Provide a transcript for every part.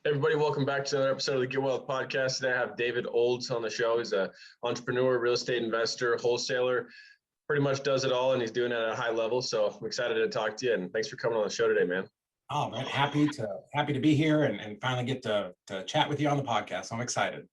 Everybody, welcome back to another episode of the Get Wealth Podcast. Today I have David Olds on the show. He's an entrepreneur, real estate investor, wholesaler, pretty much does it all, and he's doing it at a high level. So I'm excited to talk to you, and thanks for coming on the show today, man. Oh, man, happy to be here and finally get to chat with you on the podcast. I'm excited.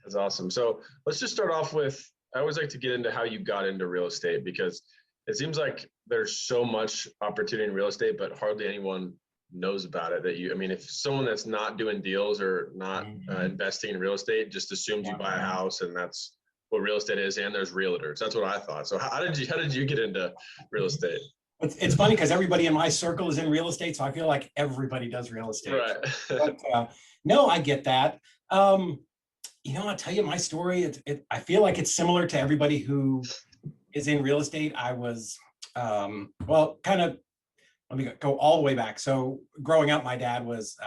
That's awesome. So let's just start off with, I always like to get into how you got into real estate, because it seems like there's so much opportunity in real estate, but hardly anyone knows about it. If someone that's not doing deals or not investing in real estate just assumes you buy a house and that's what real estate is, and there's realtors. That's what I thought. So how did you get into real estate? It's funny because everybody in my circle is in real estate, so I feel like everybody does real estate. Right. But, no, I get that. I'll tell you my story. I feel like it's similar to everybody who is in real estate. I was, let me go all the way back. So growing up, my dad was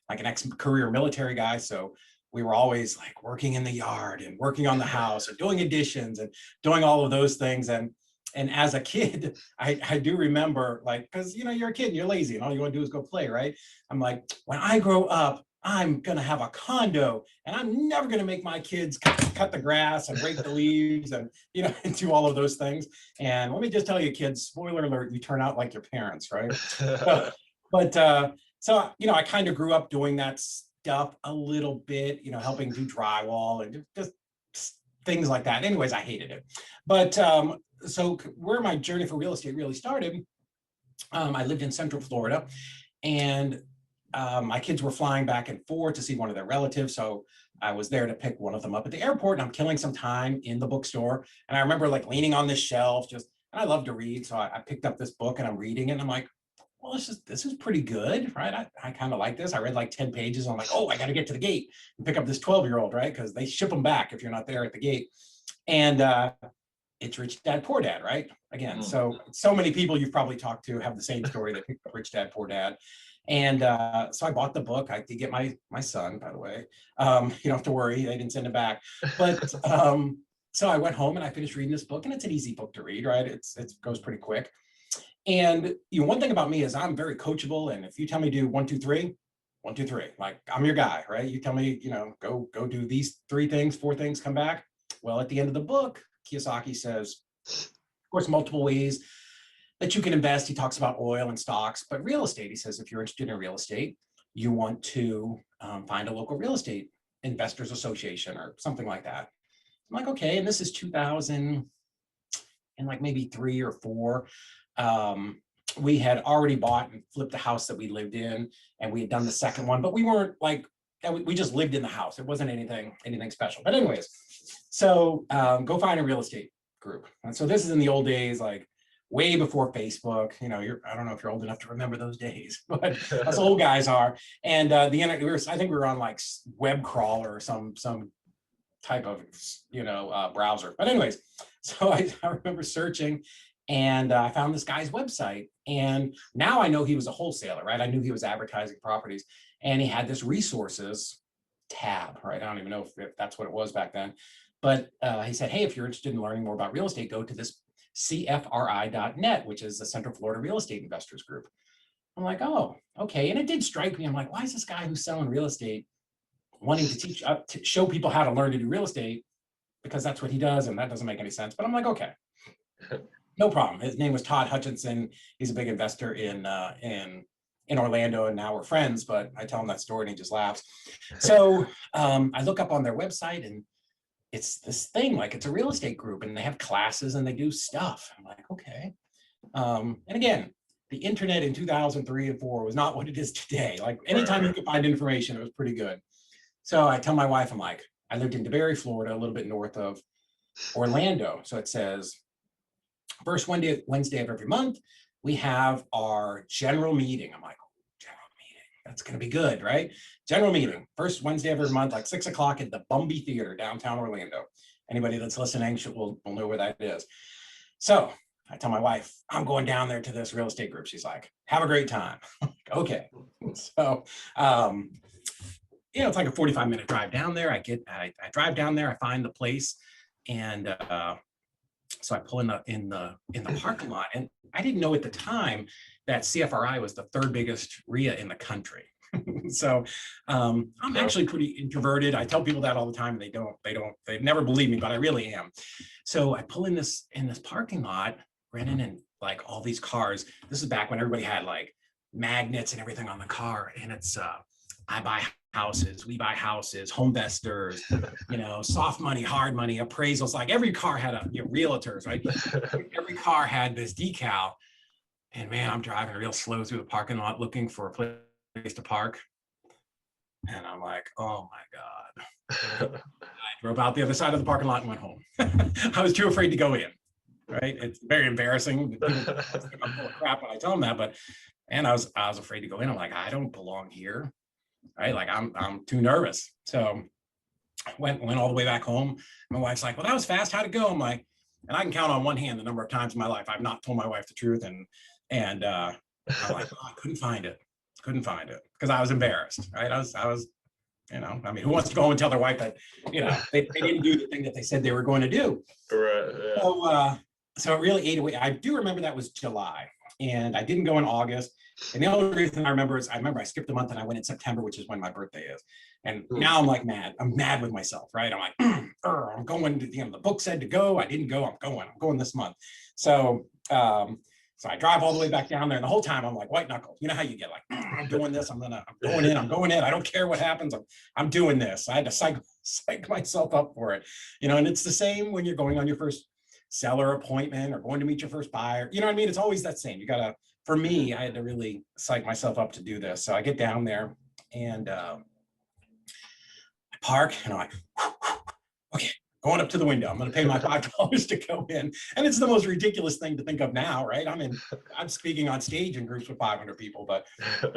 like an ex-career military guy. So we were always like working in the yard and working on the house and doing additions and doing all of those things. And as a kid, I do remember, like, because, you're a kid and you're lazy and all you want to do is go play, right? I'm like, when I grow up, I'm going to have a condo and I'm never going to make my kids cut the grass and rake the leaves and, and do all of those things. And let me just tell you, kids, spoiler alert, you turn out like your parents, right? So I kind of grew up doing that stuff a little bit, helping do drywall and just things like that. Anyways, I hated it. But so where my journey for real estate really started, I lived in Central Florida, and my kids were flying back and forth to see one of their relatives. So I was there to pick one of them up at the airport, and I'm killing some time in the bookstore. And I remember like leaning on this shelf, and I love to read. So I picked up this book and I'm reading it, and I'm like, well, this is pretty good, right? I kind of like this. I read like 10 pages. And I'm like, oh, I got to get to the gate and pick up this 12-year-old, right? Because they ship them back if you're not there at the gate. And it's Rich Dad, Poor Dad, right? Again, so many people you've probably talked to have the same story. They picked up Rich Dad, Poor Dad. And so I bought the book. I did get my son, by the way. You don't have to worry, they didn't send it back. But so I went home and I finished reading this book, and it's an easy book to read, right? It goes pretty quick. And one thing about me is I'm very coachable. And if you tell me to do 1, 2, 3, 1, 2, 3, like I'm your guy, right? You tell me, go do these 3 things, 4 things, come back. Well, at the end of the book, Kiyosaki says, of course, multiple ways that you can invest. He talks about oil and stocks, but real estate, he says, if you're interested in real estate, you want to find a local real estate investors association or something like that. I'm like, okay. And this is 2000 and like maybe 3 or 4. We had already bought and flipped the house that we lived in, and we had done the second one, but we weren't like, we just lived in the house. It wasn't anything special. But anyways, so go find a real estate group. And so this is in the old days, like way before Facebook. I don't know if you're old enough to remember those days, but us old guys are. And the internet, I think we were on like web crawler or some type of browser. But anyways, so I remember searching, and I found this guy's website. And now I know he was a wholesaler, right? I knew he was advertising properties, and he had this resources tab, right? I don't even know if that's what it was back then. But he said, hey, if you're interested in learning more about real estate, go to this CFRI.net, which is the Central Florida Real Estate Investors Group. I'm like, oh, okay. And it did strike me. I'm like, why is this guy who's selling real estate wanting to teach, to show people how to learn to do real estate? Because that's what he does, and that doesn't make any sense. But I'm like, okay, no problem. His name was Todd Hutchinson. He's a big investor in Orlando, and now we're friends. But I tell him that story, and he just laughs. So I look up on their website, and it's this thing, like it's a real estate group, and they have classes and they do stuff. I'm like, okay. And again, the internet in 2003 and 4 was not what it is today. Like anytime you could find information, it was pretty good. So I tell my wife, I'm like, I lived in DeBary, Florida, a little bit north of Orlando. So it says, first Wednesday of every month, we have our general meeting. I'm like, general meeting, that's going to be good, right? General meeting, first Wednesday of every month, like 6 o'clock at the Bumby Theater, downtown Orlando. Anybody that's listening will know where that is. So I tell my wife, I'm going down there to this real estate group. She's like, have a great time. Okay. So, it's like a 45-minute drive down there. I drive down there, I find the place. And so I pull in the parking lot, and I didn't know at the time that CFRI was the 3rd biggest RIA in the country. So I'm actually pretty introverted. I tell people that all the time. They never believe me, but I really am. So I pull in this parking lot, Brennan, and like all these cars. This is back when everybody had like magnets and everything on the car. And it's I buy houses, we buy houses, home investors, soft money, hard money, appraisals. Like every car had realtors, right? Every car had this decal. And man, I'm driving real slow through the parking lot looking for a place to park. And I'm like, oh my God. I drove out the other side of the parking lot and went home. I was too afraid to go in, right? It's very embarrassing. People think I'm full of crap when I tell them that, and I was afraid to go in. I'm like, I don't belong here, right? Like I'm too nervous. So went all the way back home. My wife's like, well, that was fast. How'd it go? I'm like, and I can count on one hand the number of times in my life I've not told my wife the truth. And I'm like, oh, I couldn't find it because I was embarrassed, right? I was, I mean, who wants to go home and tell their wife that, they didn't do the thing that they said they were going to do. Right. Yeah. So it really ate away. I do remember that was July, and I didn't go in August. And the only reason I remember is I skipped a month and I went in September, which is when my birthday is. And now I'm like mad. I'm mad with myself, right? I'm like, I'm going to, the book said to go. I didn't go. I'm going this month. So I drive all the way back down there. And the whole time I'm like white knuckle. You know how you get like, I'm doing this. I'm going in. I don't care what happens. I'm doing this. I had to psych myself up for it. And it's the same when you're going on your first seller appointment or going to meet your first buyer. You know what I mean? It's always that same. For me, I had to really psych myself up to do this. So I get down there and I park and I'm like, okay, going up to the window. I'm going to pay my $5 to go in. And it's the most ridiculous thing to think of now, right? I'm speaking on stage in groups with 500 people. But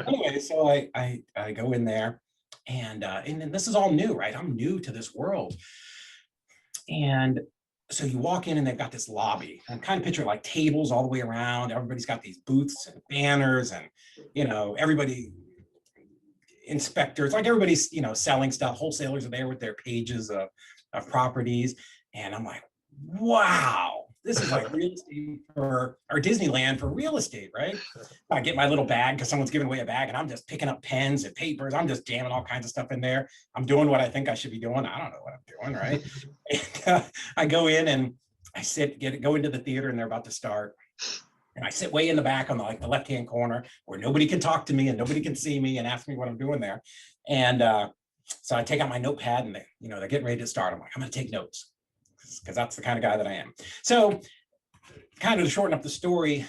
anyway, so I go in there and then this is all new, right? I'm new to this world. And so you walk in and they've got this lobby and kind of picture like tables all the way around. Everybody's got these booths and banners and, everybody, inspectors, like everybody's, selling stuff. Wholesalers are there with their pages of properties. And I'm like, wow, this is like real estate or Disneyland for real estate, right? I get my little bag because someone's giving away a bag and I'm just picking up pens and papers. I'm just jamming all kinds of stuff in there. I'm doing what I think I should be doing. I don't know what I'm doing, right? And, I go in and I go into the theater and they're about to start. And I sit way in the back on the left-hand corner where nobody can talk to me and nobody can see me and ask me what I'm doing there. And so I take out my notepad and they're getting ready to start. I'm like, I'm going to take notes because that's the kind of guy that I am. So kind of to shorten up the story,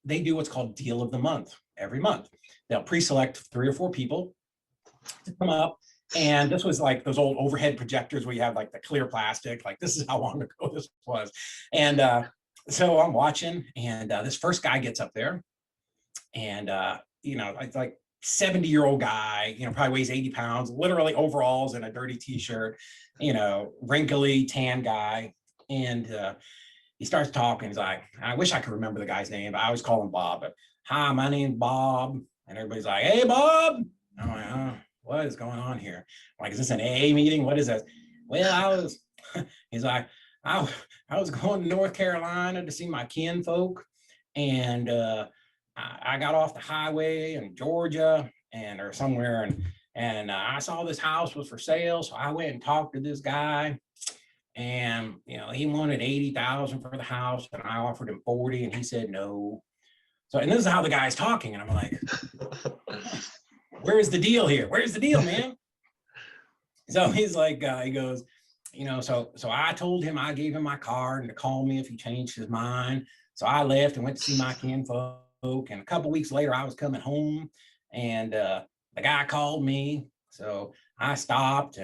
they do what's called deal of the month every month. They'll pre-select 3 or 4 people to come up. And this was like those old overhead projectors where you have like the clear plastic, like this is how long ago this was. And so I'm watching and this first guy gets up there and, like 70-year-old guy, probably weighs 80 pounds, literally overalls and a dirty t-shirt, wrinkly tan guy. And he starts talking. He's like, I wish I could remember the guy's name, but I always call him Bob. But hi, my name's Bob. And everybody's like, hey, Bob. I'm like, oh, what is going on here? I'm like, is this an AA meeting? What is this? Well, he's like, I was going to North Carolina to see my kinfolk. And I got off the highway in Georgia or somewhere. And I saw this house was for sale. So I went and talked to this guy. And, he wanted 80,000 for the house and I offered him 40 and he said no. So, and this is how the guy's talking. And I'm like, where's the deal here? Where's the deal, man? So he's like, he goes, so I told him, I gave him my card and to call me if he changed his mind. So I left and went to see my kinfolk. And a couple weeks later, I was coming home and the guy called me. So I stopped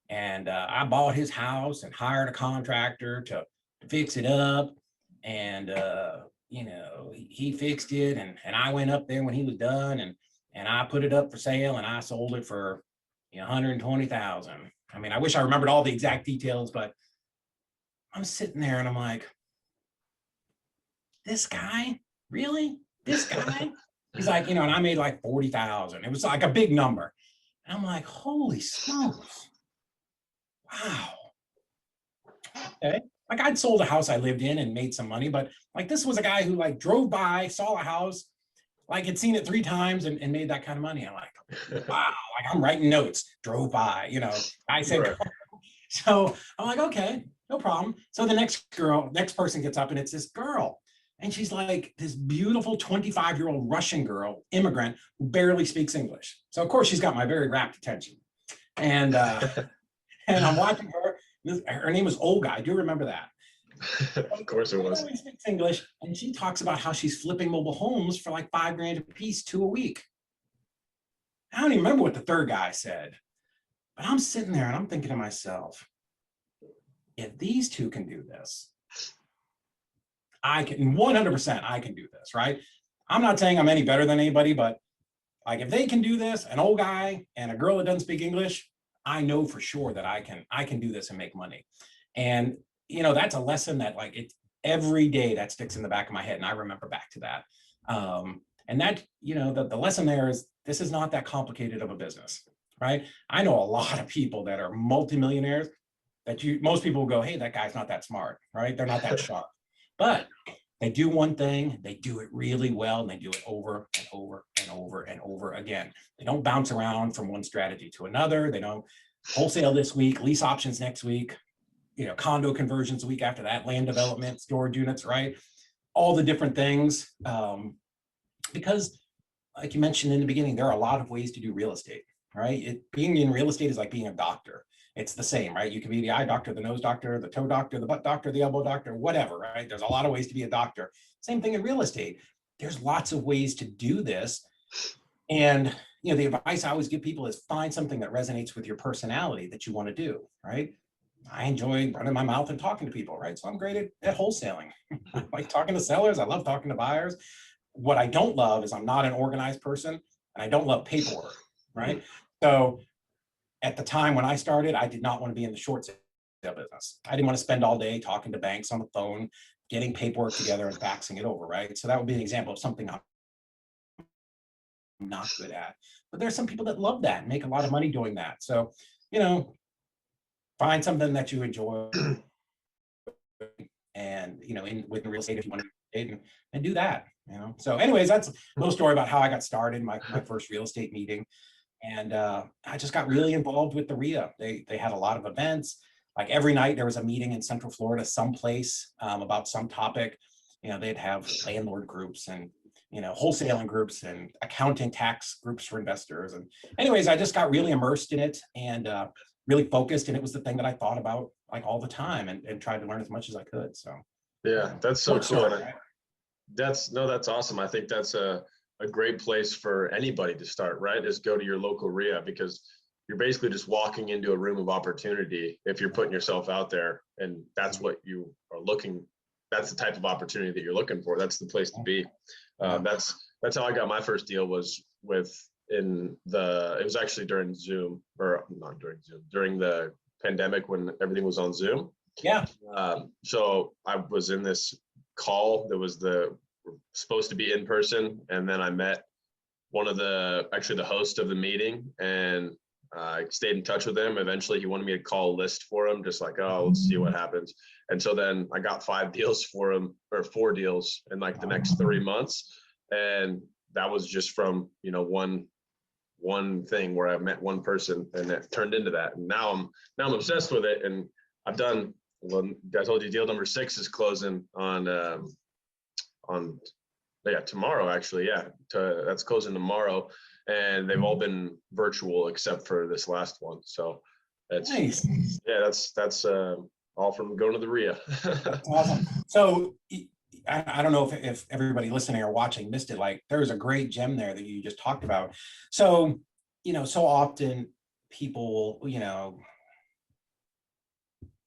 and I bought his house and hired a contractor to fix it up. And, he fixed it. And I went up there when he was done and I put it up for sale and I sold it for 120,000. I mean, I wish I remembered all the exact details, but I'm sitting there and I'm like, this guy, really? This guy? He's like, and I made like 40,000. It was like a big number. And I'm like, holy smokes. Wow. Okay. Like I'd sold a house I lived in and made some money, but like this was a guy who like drove by, saw a house, like had seen it 3 times and made that kind of money. I'm like, wow, like I'm writing notes, drove by, I said, Right. so I'm like, okay, no problem. So the next person gets up and it's this girl. And she's like this beautiful 25-year-old Russian girl, immigrant, who barely speaks English. So of course she's got my very rapt attention. And and I'm watching her. Her name was Olga. I do remember that. Of course it She was. barely speaks English, and she talks about how she's flipping mobile homes for like $5,000 a piece, 2 a week. I don't even remember what the third guy said, but I'm sitting there and I'm thinking to myself, if these two can do this, I can 100%, I can do this, right? I'm not saying I'm any better than anybody, but like if they can do this, an old guy and a girl that doesn't speak English, I know for sure that I can do this and make money. And that's a lesson that like it's every day that sticks in the back of my head. And I remember back to that. And that, the lesson there is this is not that complicated of a business, right? I know a lot of people that are multimillionaires that most people will go, hey, that guy's not that smart, right? They're not that sharp. But they do one thing, they do it really well, and they do it over and over and over and over again. They don't bounce around from one strategy to another. They don't wholesale this week, lease options next week, condo conversions a week after that, land development, storage units, right? All the different things. Because like you mentioned in the beginning, there are a lot of ways to do real estate, right? Being in real estate is like being a doctor. It's the same, right? You can be the eye doctor, the nose doctor, the toe doctor, the butt doctor, the elbow doctor, whatever, right? There's a lot of ways to be a doctor. Same thing in real estate. There's lots of ways to do this. And, the advice I always give people is find something that resonates with your personality that you want to do, right? I enjoy running my mouth and talking to people, right? So I'm great at wholesaling. I like talking to sellers. I love talking to buyers. What I don't love is I'm not an organized person and I don't love paperwork, right? So at the time when I started, I did not want to be in the short sale business. I didn't want to spend all day talking to banks on the phone, getting paperwork together and faxing it over, right? So that would be an example of something I'm not good at. But there's some people that love that and make a lot of money doing that. So, find something that you enjoy and, with real estate if you want to and do that, So anyways, that's a little story about how I got started, my first real estate meeting. And I just got really involved with the RIA. They had a lot of events. Like every night there was a meeting in Central Florida, someplace about some topic. They'd have landlord groups and wholesaling groups and accounting tax groups for investors. And anyways, I just got really immersed in it and really focused. And it was the thing that I thought about like all the time and tried to learn as much as I could. So Yeah, that's so cool. Story, right? That's awesome. I think that's a great place for anybody to start, right? Is go to your local RIA because you're basically just walking into a room of opportunity if you're putting yourself out there and that's what you are looking, that's the type of opportunity that you're looking for. That's the place to be. That's how I got my first deal was it was actually during Zoom or not during Zoom, during the pandemic when everything was on Zoom. Yeah. So I was in this call that was supposed to be in person. And then I met one of the host of the meeting and I stayed in touch with him. Eventually he wanted me to call a list for him, just like, oh, let's see what happens. And so then I got 5 deals for him or 4 deals in like the next 3 months. And that was just from, one thing where I met one person and it turned into that. And now I'm obsessed with it. And I've done, well, I told you deal number 6 is closing on tomorrow actually. That's closing tomorrow and they've all been virtual except for this last one. So that's Nice. that's all from going to the RIA. Awesome. So I don't know if everybody listening or watching missed it. Like there was a great gem there that you just talked about. So, so often people,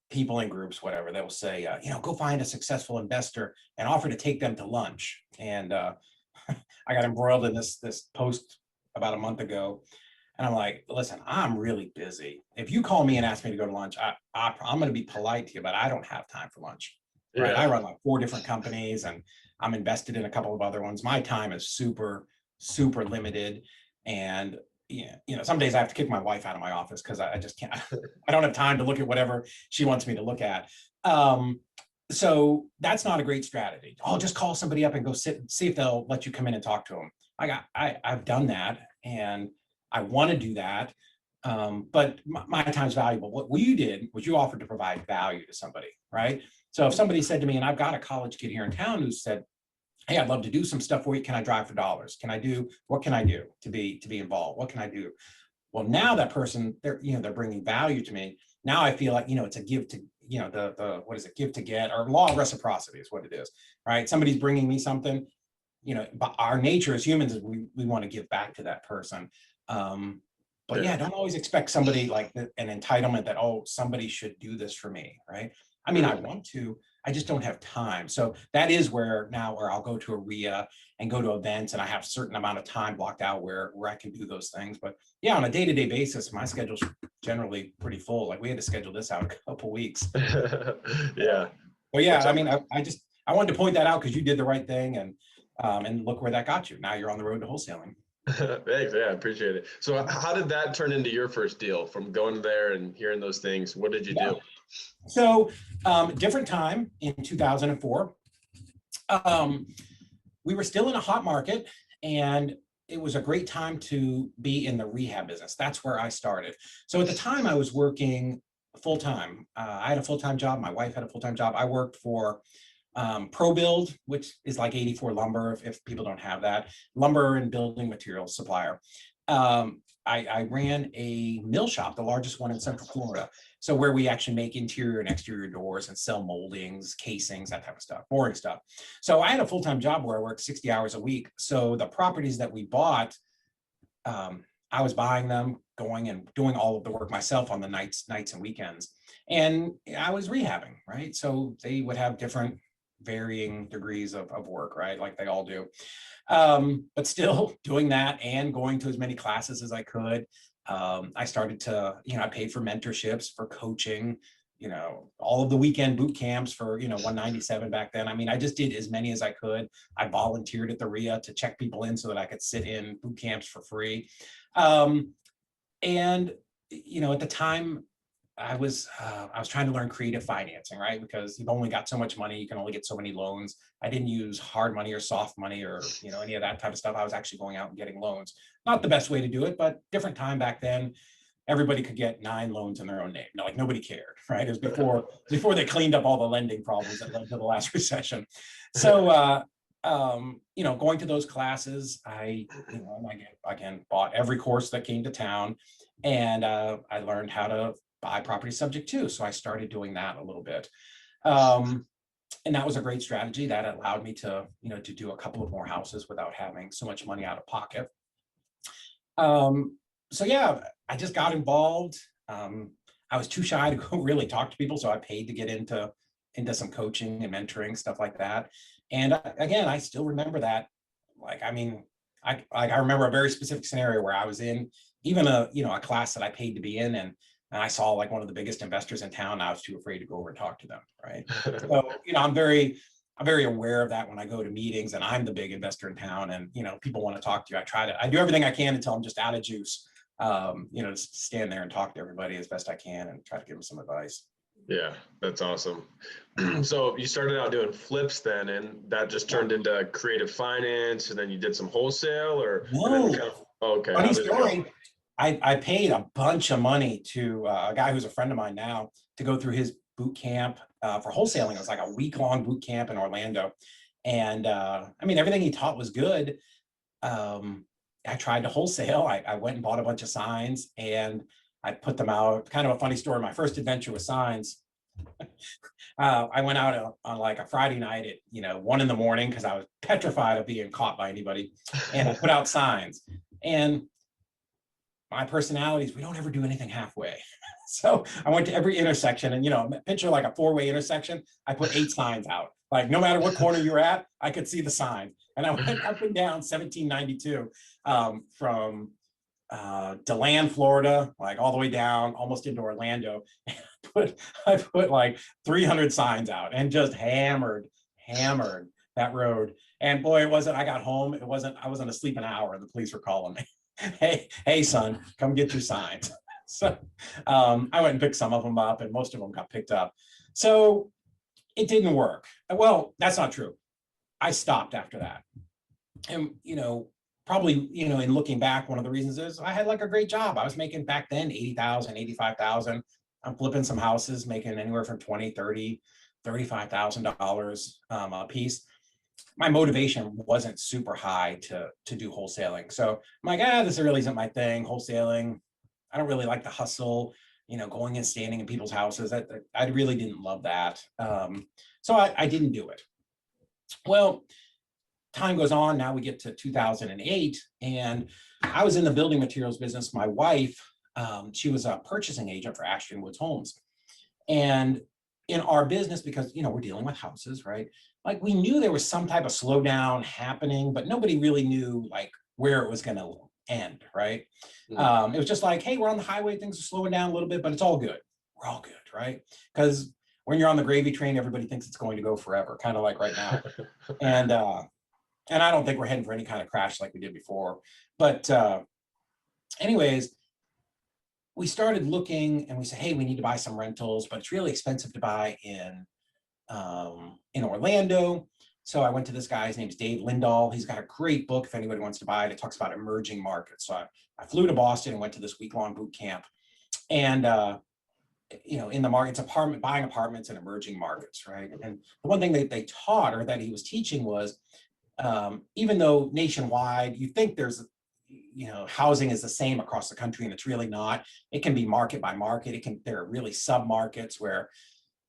people in groups, whatever, they'll say, go find a successful investor and offer to take them to lunch. And I got embroiled in this post about a month ago. And I'm like, listen, I'm really busy. If you call me and ask me to go to lunch, I'm going to be polite to you, but I don't have time for lunch. Right. I run like 4 different companies and I'm invested in a couple of other ones. My time is super, super limited. And some days I have to kick my wife out of my office because I just can't, I don't have time to look at whatever she wants me to look at. So that's not a great strategy. I'll just call somebody up and go sit and see if they'll let you come in and talk to them. I've done that, and I want to do that. But my time's valuable. What you did was you offered to provide value to somebody, right? So if somebody said to me, and I've got a college kid here in town who said, hey, I'd love to do some stuff for you. Can I drive for dollars? What can I do to be involved? What can I do? Well, now that person, they're bringing value to me. Now I feel like, it's a give to, what is it? Give to get, or law of reciprocity is what it is, right? Somebody's bringing me something, but our nature as humans is we want to give back to that person. But yeah, don't always expect somebody like an entitlement that, oh, somebody should do this for me, right? I mean, I want to, I just don't have time. So that is where I'll go to a RIA and go to events, and I have a certain amount of time blocked out where I can do those things. But yeah, on a day-to-day basis, my schedule's generally pretty full. Like we had to schedule this out a couple weeks. Yeah. But yeah, I mean, I wanted to point that out because you did the right thing, and look where that got you. Now you're on the road to wholesaling. Thanks. Yeah, I appreciate it. So how did that turn into your first deal, from going there and hearing those things? What did you do? So different time in 2004. We were still in a hot market, and it was a great time to be in the rehab business. That's where I started. So at the time I was working full time. I had a full-time job. My wife had a full-time job. I worked for ProBuild, which is like 84 Lumber, if people don't have that, lumber and building materials supplier. I ran a mill shop, the largest one in Central Florida. So where we actually make interior and exterior doors and sell moldings, casings, that type of stuff, boring stuff. So I had a full-time job where I worked 60 hours a week. So the properties that we bought, I was buying them, going and doing all of the work myself on the nights and weekends. And I was rehabbing, right? So they would have different varying degrees of work, right? Like they all do. But still doing that and going to as many classes as I could. I started to, I paid for mentorships, for coaching, all of the weekend boot camps for, 197 back then. I mean, I just did as many as I could. I volunteered at the RIA to check people in so that I could sit in boot camps for free. And, at the time, I was trying to learn creative financing, right? Because you've only got so much money, you can only get so many loans. I didn't use hard money or soft money or any of that type of stuff. I was actually going out and getting loans. Not the best way to do it, but different time back then. Everybody could get 9 loans in their own name. No, like nobody cared, right? It was before they cleaned up all the lending problems that led to the last recession. So going to those classes, I again bought every course that came to town, and I learned how to buy property subject to. So I started doing that a little bit. And that was a great strategy that allowed me to, to do a couple of more houses without having so much money out of pocket. So yeah, I just got involved. I was too shy to go really talk to people. So I paid to get into some coaching and mentoring, stuff like that. And again, I still remember that. Like, I mean, I remember a very specific scenario where I was in even a class that I paid to be in, and I saw like one of the biggest investors in town. I was too afraid to go over and talk to them. Right. So, I'm very aware of that when I go to meetings and I'm the big investor in town, and, people want to talk to you. I do everything I can until I'm just out of juice, just stand there and talk to everybody as best I can and try to give them some advice. Yeah, that's awesome. So you started out doing flips then, and that just turned into creative finance, and then you did some wholesale, or? No. Okay. Funny story. I paid a bunch of money to a guy who's a friend of mine now to go through his boot camp for wholesaling. It was like a week-long boot camp in Orlando. And I mean, everything he taught was good. I tried to wholesale. I went and bought a bunch of signs and I put them out. Kind of a funny story. My first adventure with signs, I went out on like a Friday night at 1 a.m. because I was petrified of being caught by anybody. And I put out signs. And my personality is we don't ever do anything halfway. So I went to every intersection and, picture like a 4-way intersection. I put 8 signs out. Like no matter what corner you're at, I could see the sign. And I went up and down 1792 from DeLand, Florida, like all the way down almost into Orlando. I put like 300 signs out and just hammered that road. And boy, I got home. I wasn't asleep an hour and the police were calling me. Hey, son, come get your signs. So I went and picked some of them up, and most of them got picked up. So it didn't work. Well, that's not true. I stopped after that. And, probably, in looking back, one of the reasons is I had like a great job. I was making back then 80,000, 85,000. I'm flipping some houses, making anywhere from 20, 30, $35,000 a piece. My motivation wasn't super high to do wholesaling. So I'm like, this really isn't my thing, wholesaling. I don't really like the hustle, going and standing in people's houses. I really didn't love that. So I didn't do it. Well, time goes on. Now we get to 2008, and I was in the building materials business. My wife, she was a purchasing agent for Ashton Woods Homes. And in our business, because, we're dealing with houses, right? Like we knew there was some type of slowdown happening, but nobody really knew like where it was going to end, right? It was just like, hey, we're on the highway, things are slowing down a little bit, but it's all good. We're all good, right? Because when you're on the gravy train, everybody thinks it's going to go forever, kind of like right now. And I don't think we're heading for any kind of crash like we did before. But anyways, we started looking and we said, hey, we need to buy some rentals, but it's really expensive to buy in Orlando. So I went to this guy, his name's Dave Lindahl. He's got a great book if anybody wants to buy it. It talks about emerging markets. So I flew to Boston and went to this week-long boot camp. And in the markets, buying apartments in emerging markets, right? And the one thing that they taught, or that he was teaching, was even though nationwide you think there's housing is the same across the country, and it's really not. It can be market by market. There are really sub-markets where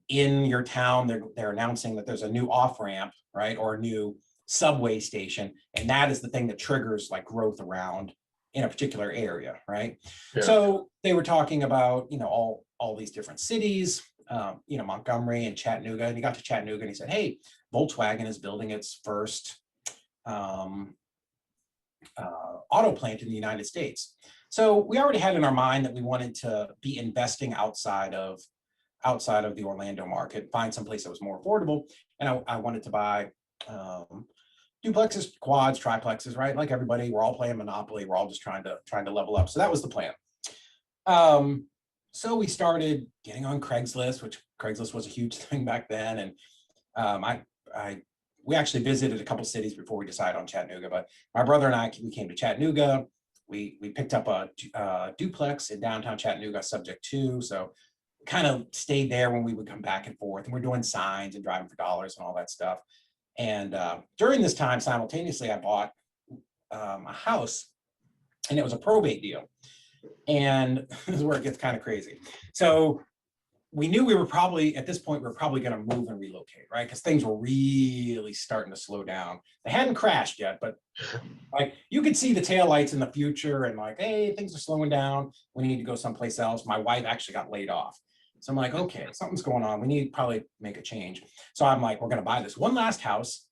in your town they're announcing that there's a new off-ramp, right, or a new subway station, and that is the thing that triggers like growth around in a particular area, right? Yeah. So they were talking about all these different cities, Montgomery and Chattanooga, and he got to Chattanooga and he said, hey, Volkswagen is building its first auto plant in the United States. So we already had in our mind that we wanted to be investing outside of the Orlando market, find someplace that was more affordable. And I wanted to buy duplexes, quads, triplexes, right? Like everybody, we're all playing Monopoly. We're all just trying to level up. So that was the plan. So we started getting on Craigslist, which Craigslist was a huge thing back then. And we actually visited a couple cities before we decided on Chattanooga, but my brother and I, we came to Chattanooga. We picked up a duplex in downtown Chattanooga, subject to, so kind of stayed there when we would come back and forth, and we're doing signs and driving for dollars and all that stuff. And during this time, simultaneously, I bought a house, and it was a probate deal. And this is where it gets kind of crazy. So we knew we were probably, at this point, we were probably going to move and relocate, right? Because things were really starting to slow down. They hadn't crashed yet, but like you could see the taillights in the future and like, hey, things are slowing down. We need to go someplace else. My wife actually got laid off. So I'm like, okay, something's going on. We need to probably make a change. So I'm like, we're going to buy this one last house,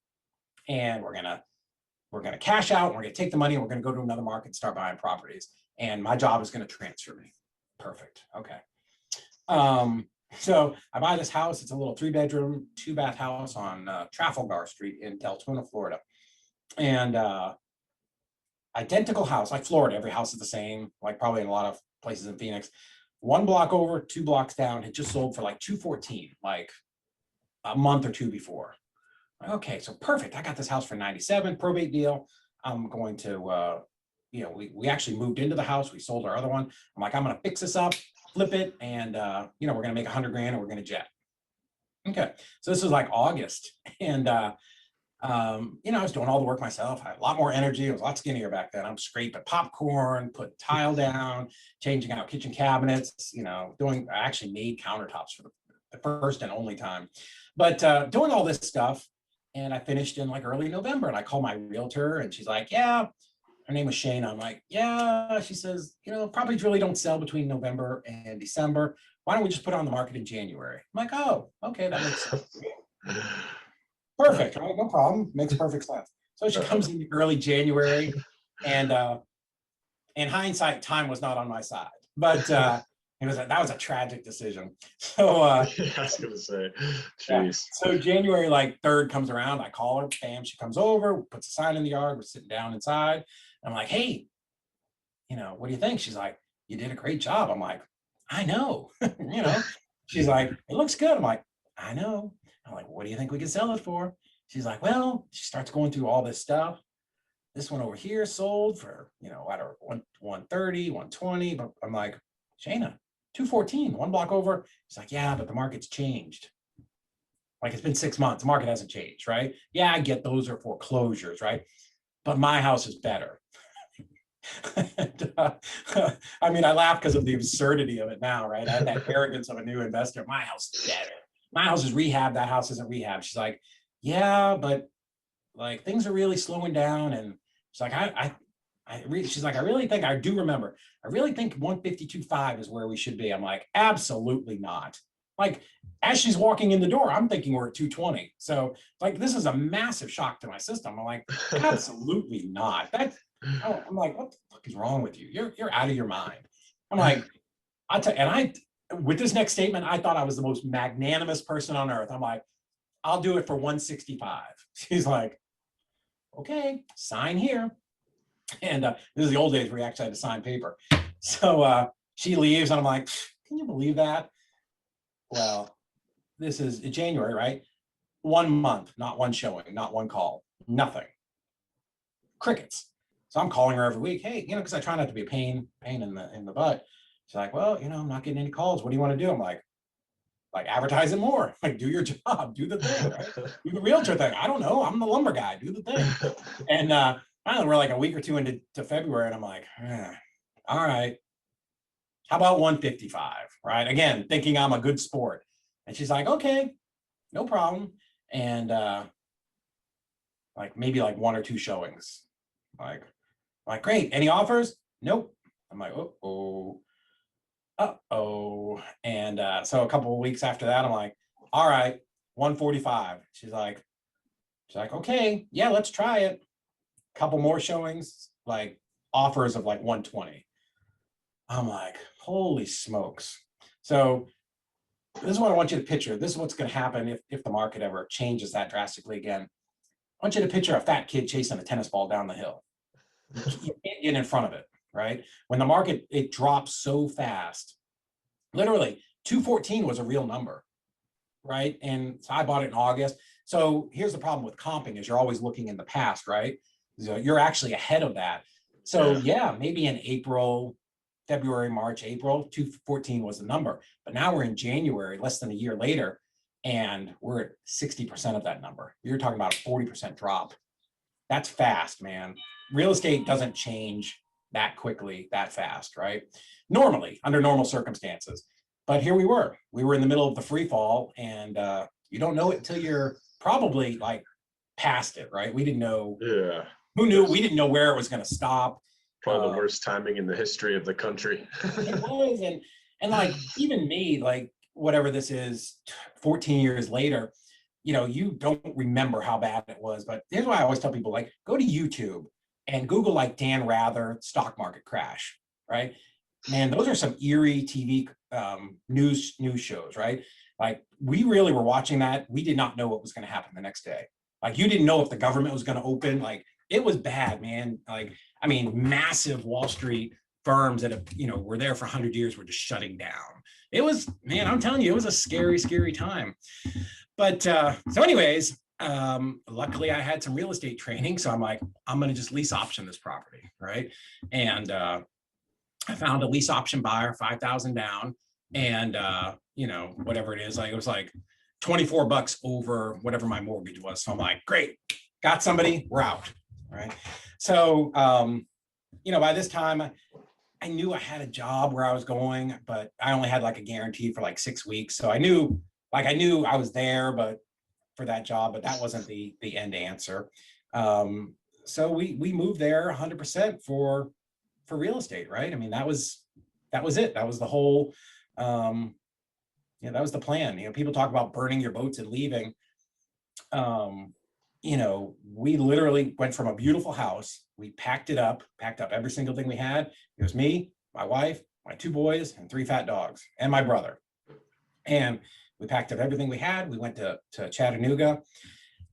and we're going to cash out, and we're going to take the money, and we're going to go to another market and start buying properties. And my job is going to transfer me. Perfect. Okay. So I buy this house. It's a little 3-bedroom, 2-bath house on Trafalgar Street in Deltona, Florida. And identical house, like Florida, every house is the same, like probably in a lot of places in Phoenix. 1 block over, 2 blocks down, had just sold for like $214, like a month or two before. Okay, so perfect. I got this house for $97, probate deal. I'm going to, we actually moved into the house. We sold our other one. I'm like, I'm going to fix this up, flip it, and we're going to make $100,000 and we're going to jet. Okay, so this was like August, and I was doing all the work myself. I had a lot more energy. I was a lot skinnier back then. I'm scraping popcorn, putting tile down, changing out kitchen cabinets. I actually made countertops for the first and only time, but doing all this stuff. And I finished in like early November, and I called my realtor, and she's like, yeah. Her name was Shane. I'm like, yeah. She says, properties really don't sell between November and December. Why don't we just put it on the market in January? I'm like, oh, okay, that makes sense. Perfect, right? No problem. Makes perfect sense. So she comes in early January, and in hindsight, time was not on my side. But that was a tragic decision. So I was gonna say, geez. Yeah. So January 3rd comes around. I call her. Bam, she comes over, puts a sign in the yard. We're sitting down inside. I'm like, hey, what do you think? She's like, you did a great job. I'm like, I know. She's like, it looks good. I'm like, I know. I'm like, what do you think we can sell it for? She's like, well, she starts going through all this stuff. this one over here sold for, at 130, 120. But I'm like, Shayna, 214, one block over. She's like, yeah, but the market's changed. Like, it's been 6 months, the market hasn't changed, right? Yeah, I get those are foreclosures, right? But my house is better. And, I mean, I laugh because of the absurdity of it now, right? I had that arrogance of a new investor. My house is better. My house is rehab. That house isn't rehab. She's like, yeah, but like things are really slowing down. And she's like, she's like, I really think, I do remember, I really think 152.5 is where we should be. I'm like, absolutely not. Like, as she's walking in the door, I'm thinking we're at 220. So like, this is a massive shock to my system. I'm like, absolutely not. I'm like, what the fuck is wrong with you? You're out of your mind. I'm like, with this next statement, I thought I was the most magnanimous person on earth. I'm like, I'll do it for 165. She's like, okay, sign here. And this is the old days where you actually had to sign paper. So she leaves and I'm like, can you believe that? Well, this is January, right? 1 month, not one showing, not one call, nothing. Crickets. So I'm calling her every week. Hey, because I try not to be a pain in the butt. She's like, well, I'm not getting any calls. What do you want to do? I'm like advertise it more. Like, do your job, do the thing, right? Do the realtor thing. I don't know. I'm the lumber guy. Do the thing. And finally, we're like a week or two into February, and I'm like, all right, how about 155? Right? Again, thinking I'm a good sport. And she's like, okay, no problem. And maybe one or two showings. Like, great. Any offers? Nope. I'm like, uh-oh. And so a couple of weeks after that, I'm like, all right, 145. She's like, okay, yeah, let's try it. Couple more showings, offers of 120. I'm like, holy smokes. So this is what I want you to picture. This is what's going to happen if the market ever changes that drastically again. I want you to picture a fat kid chasing a tennis ball down the hill. You can't get in front of it, right? When the market, it drops so fast, literally 214 was a real number, right? And so I bought it in August. So here's the problem with comping is you're always looking in the past, right? So you're actually ahead of that. So yeah, maybe in April, February, March, April, 214 was the number. But now we're in January, less than a year later, and we're at 60% of that number. You're talking about a 40% drop. That's fast, man. Real estate doesn't change that quickly, that fast, right? Normally, under normal circumstances. But here we were in the middle of the free fall, and you don't know it until you're probably past it, right? We didn't know. Yeah. Who knew? We didn't know where it was going to stop. Probably the worst timing in the history of the country. It was, and even me, whatever this is, 14 years later, you don't remember how bad it was. But here's why I always tell people, go to YouTube and Google Dan Rather stock market crash, right? Man, those are some eerie TV news shows, right? We really were watching that. We did not know what was going to happen the next day. You didn't know if the government was going to open. It was bad, man. Massive Wall Street firms that have, were there for 100 years were just shutting down. It was, man, I'm telling you, it was a scary, scary time. But so anyways, luckily I had some real estate training. So I'm like, I'm going to just lease option this property, right? And I found a lease option buyer, 5,000 down, and whatever it is, it was $24 over whatever my mortgage was. So I'm like, great, got somebody, we're out, right? So by this time I knew I had a job where I was going, but I only had a guarantee for 6 weeks. So I knew I was there, but for that job, but that wasn't the end answer. So we moved there 100% for real estate, right? I mean, that was it. That was the whole, that was the plan. People talk about burning your boats and leaving. We literally went from a beautiful house. We packed up every single thing we had. It was me, my wife, my 2 boys, and 3 fat dogs, and my brother. And we packed up everything we had. We went to Chattanooga,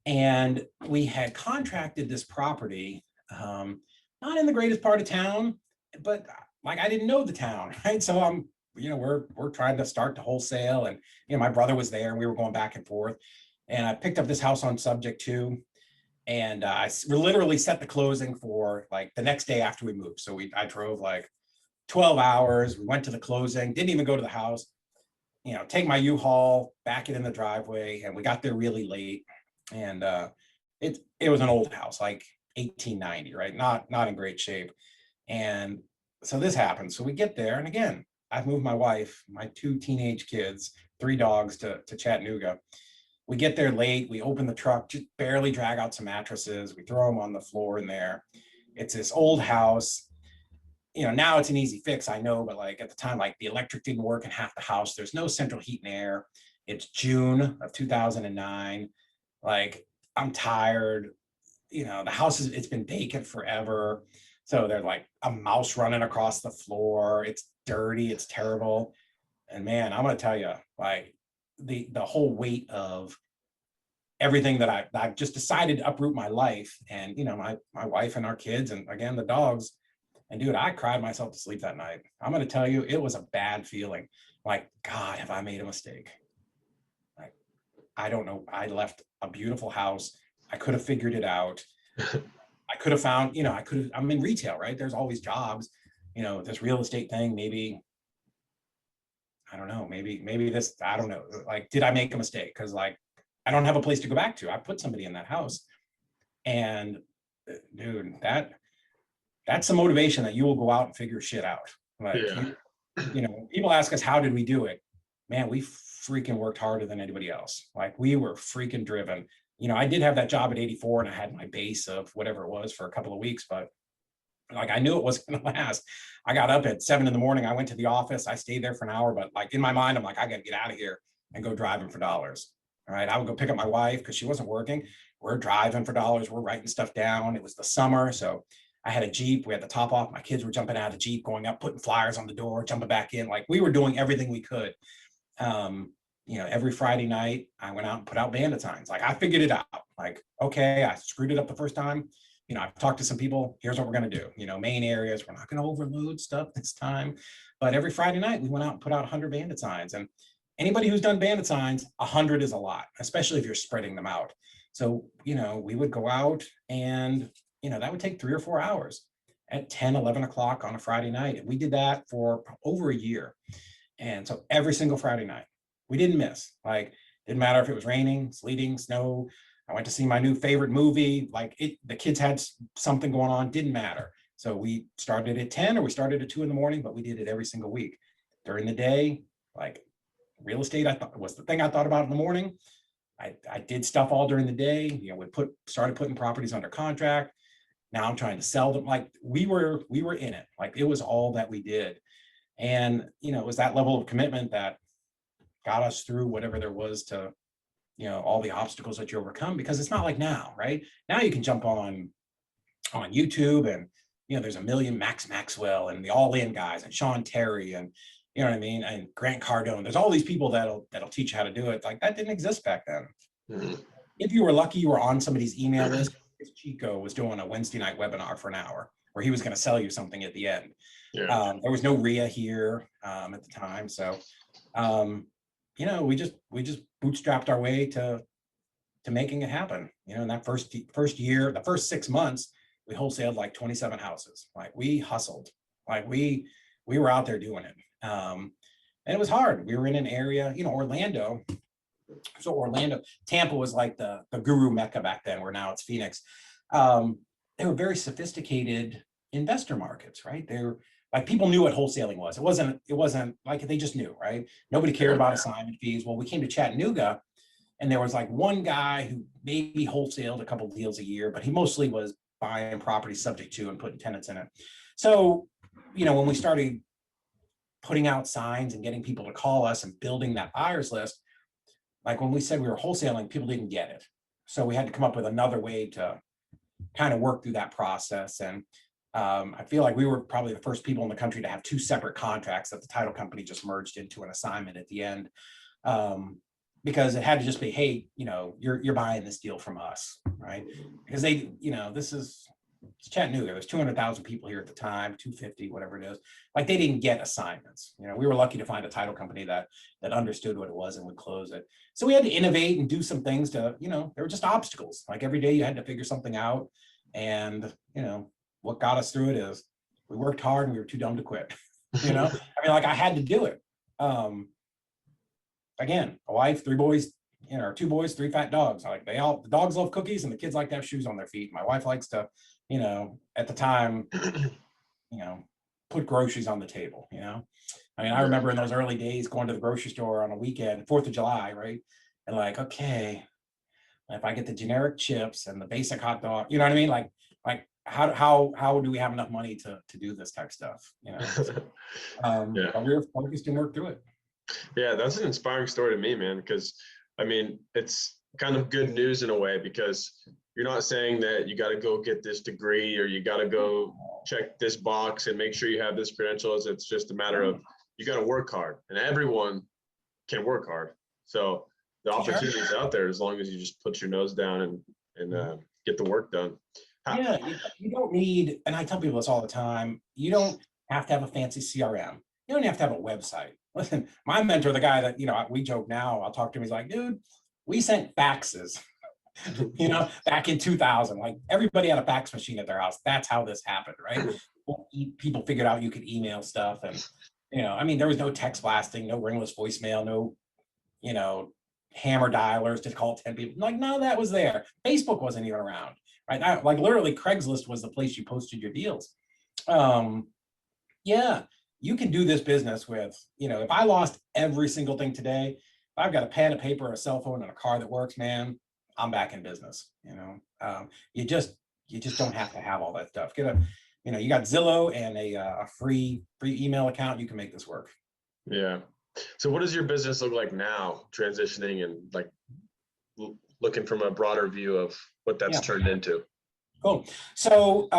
and we had contracted this property, not in the greatest part of town, but I didn't know the town, right? So we're trying to start to wholesale, and my brother was there, and we were going back and forth. And I picked up this house on subject to, And we literally set the closing for like the next day after we moved. So I drove like 12 hours. We went to the closing, didn't even go to the house, take my U-Haul, back it in the driveway. And we got there really late. And it was an old house, like 1890, right? Not in great shape. And so this happened. So we get there. And again, I've moved my wife, my 2 teenage kids, 3 dogs to Chattanooga. We get there late. We open the truck, just barely drag out some mattresses. We throw them on the floor in there. It's this old house. Now it's an easy fix, I know, but like at the time, like the electric didn't work in half the house. There's no central heat and air. It's June of 2009. Like, I'm tired. The house it's been vacant forever. So there's like a mouse running across the floor. It's dirty. It's terrible. And man, I'm gonna tell you, like the whole weight of everything that I've just decided to uproot my life, and my wife and our kids, and again the dogs. And dude, I cried myself to sleep that night. I'm gonna tell you, it was a bad feeling. Like, God, have I made a mistake? Like, I don't know. I left a beautiful house. I could have figured it out. I could have found, I'm in retail, right? There's always jobs, this real estate thing, maybe, I don't know, maybe this, I don't know. Like, did I make a mistake? Cause like, I don't have a place to go back to. I put somebody in that house. And dude, that's the motivation that you will go out and figure shit out. Like, people ask us, how did we do it? Man, we freaking worked harder than anybody else. Like, we were freaking driven. I did have that job at 84 and I had my base of whatever it was for a couple of weeks, but like, I knew it wasn't going to last. I got up at 7 a.m. I went to the office. I stayed there for an hour, but like in my mind, I'm like, I got to get out of here and go driving for dollars. All right. I would go pick up my wife because she wasn't working. We're driving for dollars. We're writing stuff down. It was the summer. So I had a Jeep. We had the top off. My kids were jumping out of the Jeep, going up, putting flyers on the door, jumping back in. Like, we were doing everything we could. Every Friday night I went out and put out bandit signs. Like, I figured it out. Like, okay, I screwed it up the first time. I've talked to some people. Here's what we're going to do. Main areas, we're not going to overload stuff this time. But every Friday night we went out and put out 100 bandit signs. And anybody who's done bandit signs, 100 is a lot, especially if you're spreading them out. So, we would go out and, that would take 3 or 4 hours at 10, 11 o'clock on a Friday night. And we did that for over a year. And so every single Friday night, we didn't miss. Like, didn't matter if it was raining, sleeting, snow. I went to see my new favorite movie. Like, the kids had something going on, didn't matter. So we started at 10 or we started at 2 in the morning, but we did it every single week. During the day, like, real estate, I thought was the thing I thought about in the morning. I did stuff all during the day. We started putting properties under contract. Now I'm trying to sell them. Like, we were in it. Like, it was all that we did. And, it was that level of commitment that got us through whatever there was to, all the obstacles that you overcome, because it's not like now, right? Now you can jump on YouTube and, there's a million Max Maxwell and the All In guys and Sean Terry and, you know what I mean? And Grant Cardone. There's all these people that'll teach you how to do it. Like, that didn't exist back then. Mm-hmm. If you were lucky, you were on somebody's email list. Chico was doing a Wednesday night webinar for an hour where he was going to sell you something at the end. Yeah. There was no RIA here at the time. So, we just bootstrapped our way to making it happen. In that first year, the first 6 months, we wholesaled like 27 houses. Like, we hustled. Like, we were out there doing it. And it was hard. We were in an area, Orlando. So Tampa was like the guru mecca back then, where now it's Phoenix. They were very sophisticated investor markets, right? They were like, people knew what wholesaling was. It wasn't like they just knew, right? Nobody cared about assignment fees. Well, we came to Chattanooga and there was like one guy who maybe wholesaled a couple of deals a year, but he mostly was buying property subject to and putting tenants in it. So, when we started putting out signs and getting people to call us and building that buyers list, like when we said we were wholesaling, people didn't get it. So we had to come up with another way to kind of work through that process. And I feel like we were probably the first people in the country to have 2 separate contracts that the title company just merged into an assignment at the end. Because it had to just be, hey, you're buying this deal from us, right? Because they, it's Chattanooga. There's 200,000 people here at the time, 250, whatever it is. Like they didn't get assignments. You know, we were lucky to find a title company that understood what it was and would close it. So we had to innovate and do some things to, you know, there were just obstacles. Like every day you had to figure something out. And, you know, what got us through it is we worked hard and we were too dumb to quit. You know, I mean, like I had to do it. Again, a wife, 3 boys, you know, 2 boys, 3 fat dogs. Like the dogs love cookies and the kids like to have shoes on their feet. My wife likes to, you know, at the time, you know, put groceries on the table, you know. I mean, I remember in those early days going to the grocery store on a weekend, 4th of July, right? And like, okay, if I get the generic chips and the basic hot dog, you know what I mean? Like how do we have enough money to do this type of stuff, you know? Yeah. But we were focused and worked through it. Yeah, that's an inspiring story to me, man, because I mean, it's kind of good news in a way because you're not saying that you got to go get this degree or you got to go check this box and make sure you have this credentials. It's just a matter of you got to work hard, and everyone can work hard. So the opportunity is out there as long as you just put your nose down and get the work done. Yeah, you don't need, and I tell people this all the time, you don't have to have a fancy CRM. You don't have to have a website. Listen, my mentor, the guy that, you know, we joke now, I'll talk to him, he's like, dude, we sent faxes, you know, back in 2000. Like everybody had a fax machine at their house. That's how this happened, right? People figured out you could email stuff. And, you know, I mean, there was no text blasting, no ringless voicemail, no, you know, hammer dialers to call 10 people. Like none of that was there. Facebook wasn't even around, right? Like literally Craigslist was the place you posted your deals. Yeah, you can do this business with, you know, if I lost every single thing today, if I've got a pen, a paper, a cell phone, and a car that works, man, I'm back in business. You know, you just don't have to have all that stuff. Get a, you know, you got Zillow and a free email account. You can make this work. Yeah. So what does your business look like now, transitioning and like looking from a broader view of what that's turned into? Cool. So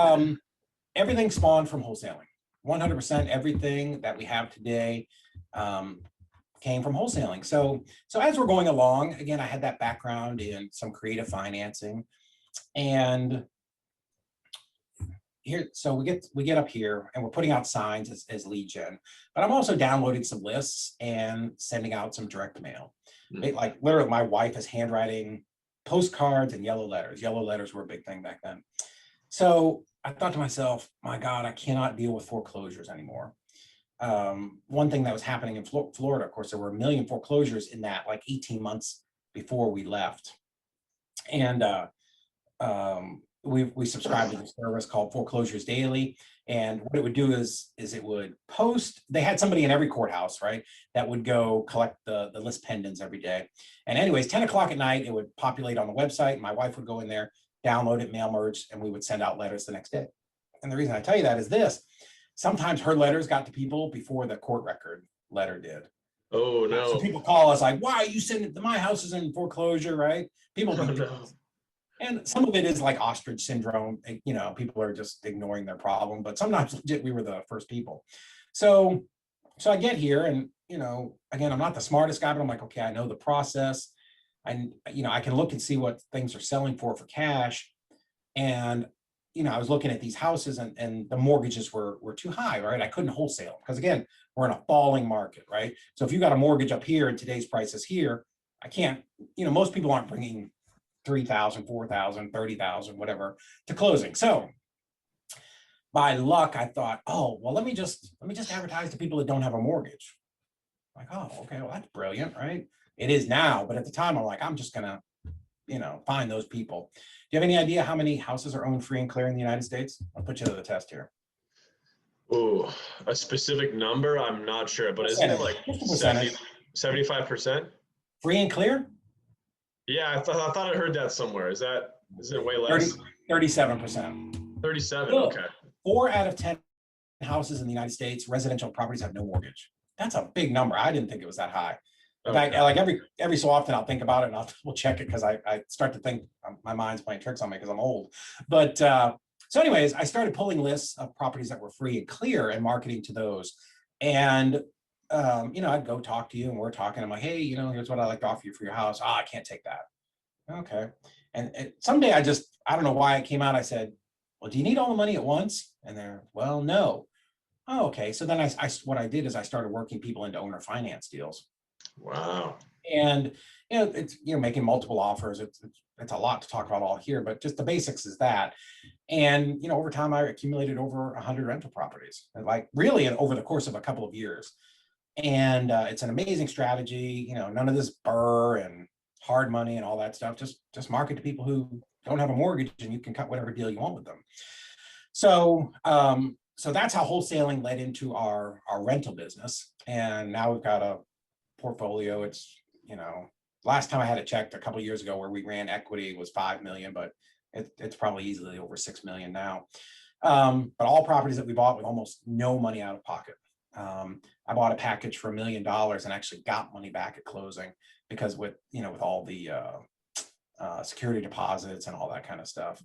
everything spawned from wholesaling. 100% everything that we have today came from wholesaling. So as we're going along, again, I had that background in some creative financing, and here, so we get up here and we're putting out signs as lead gen, but I'm also downloading some lists and sending out some direct mail. Like literally, my wife is handwriting postcards and yellow letters. Yellow letters were a big thing back then. So I thought to myself, my God, I cannot deal with foreclosures anymore. One thing that was happening in Florida, of course, there were 1 million foreclosures in that like 18 months before we left. And we subscribed to this service called Foreclosures Daily. And what it would do is it would post, they had somebody in every courthouse, right, that would go collect the list pendants every day. And anyways, 10 o'clock at night, it would populate on the website. My wife would go in there, download it, mail merge, and we would send out letters the next day. And the reason I tell you that is this: sometimes her letters got to people before the court record letter did. Oh no! So people call us like, "Why are you sending? My house is in foreclosure, right?" People, and some of it is like ostrich syndrome. You know, people are just ignoring their problem. But sometimes legit, we were the first people. So I get here, and you know, again, I'm not the smartest guy, but I'm like, okay, I know the process. You know, I can look and see what things are selling for cash. And, you know, I was looking at these houses and the mortgages were too high, right? I couldn't wholesale because again, we're in a falling market, right? So if you got a mortgage up here and today's price is here, I can't, you know, most people aren't bringing 3,000, 4,000, 30,000, whatever to closing. So by luck, I thought, oh, well, let me just advertise to people that don't have a mortgage. Like, oh, okay, well, that's brilliant, right? It is now, but at the time, I'm like, I'm just gonna, you know, find those people. Do you have any idea how many houses are owned free and clear in the United States? I'll put you to the test here. Oh, a specific number? I'm not sure, but isn't it like 75%? Free and clear? Yeah, I thought I heard that somewhere. Is it way less? 37%. 37, okay. 4 out of 10 houses in the United States, residential properties, have no mortgage. That's a big number. I didn't think it was that high. In fact, like every so often I'll think about it and we'll check it because I start to think my mind's playing tricks on me because I'm old. But so anyways, I started pulling lists of properties that were free and clear and marketing to those. And, you know, I'd go talk to you and we're talking. I'm like, hey, you know, here's what I'd like to offer you for your house. I can't take that. Okay. And someday I don't know why it came out. I said, well, do you need all the money at once? And they're, well, no. Oh, okay. So then what I did is I started working people into owner finance deals. Wow. And, it's, making multiple offers. It's a lot to talk about all here, but just the basics is that. And, over time, I accumulated over 100 rental properties, like really over the course of a couple of years. And it's an amazing strategy, none of this burr and hard money and all that stuff. Just market to people who don't have a mortgage, and you can cut whatever deal you want with them. So, so that's how wholesaling led into our rental business. And now we've got a portfolio. It's, last time I had it checked a couple of years ago where we ran equity was 5 million, but it's probably easily over 6 million now. But all properties that we bought with almost no money out of pocket. I bought a package for $1 million and actually got money back at closing because with all the security deposits and all that kind of stuff.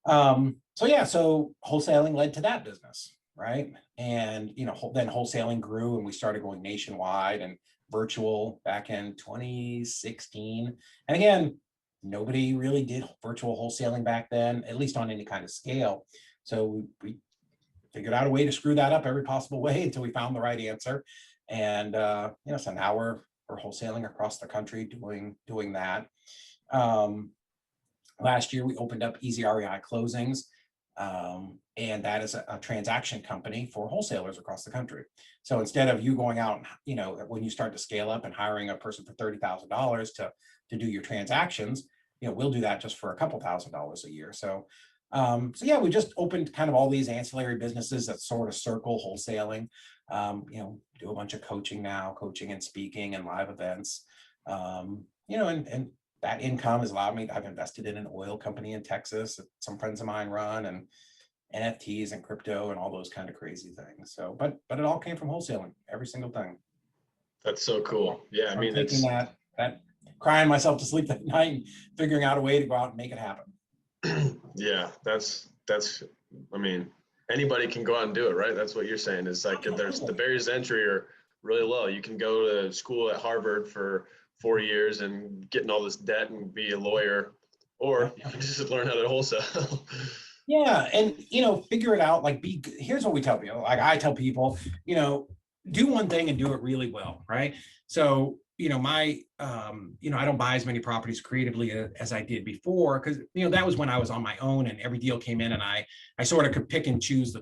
So wholesaling led to that business, right? And then wholesaling grew, and we started going nationwide and virtual back in 2016. And again, nobody really did virtual wholesaling back then, at least on any kind of scale. So we figured out a way to screw that up every possible way until we found the right answer. And so now we're wholesaling across the country doing that. Last year we opened up Easy REI Closings, and that is a transaction company for wholesalers across the country. So instead of you going out, when you start to scale up and hiring a person for $30,000 to do your transactions, we'll do that just for a couple $1,000s a year. So we just opened kind of all these ancillary businesses that sort of circle wholesaling. Do a bunch of coaching and speaking and live events. And that income has allowed me. I've invested in an oil company in Texas that some friends of mine run, and NFTs and crypto and all those kind of crazy things. So, but it all came from wholesaling, every single thing. That's so cool. Yeah, I mean, taking that crying myself to sleep that night and figuring out a way to go out and make it happen. Yeah, that's. I mean, anybody can go out and do it, right? That's what you're saying. Is like there's the barriers to entry are really low. You can go to school at Harvard for 4 years and get in all this debt and be a lawyer, or you can just learn how to wholesale. Yeah, and figure it out. Like, here's what we tell people. Like I tell people, do one thing and do it really well, right? So my I don't buy as many properties creatively as I did before, because that was when I was on my own and every deal came in and I sort of could pick and choose the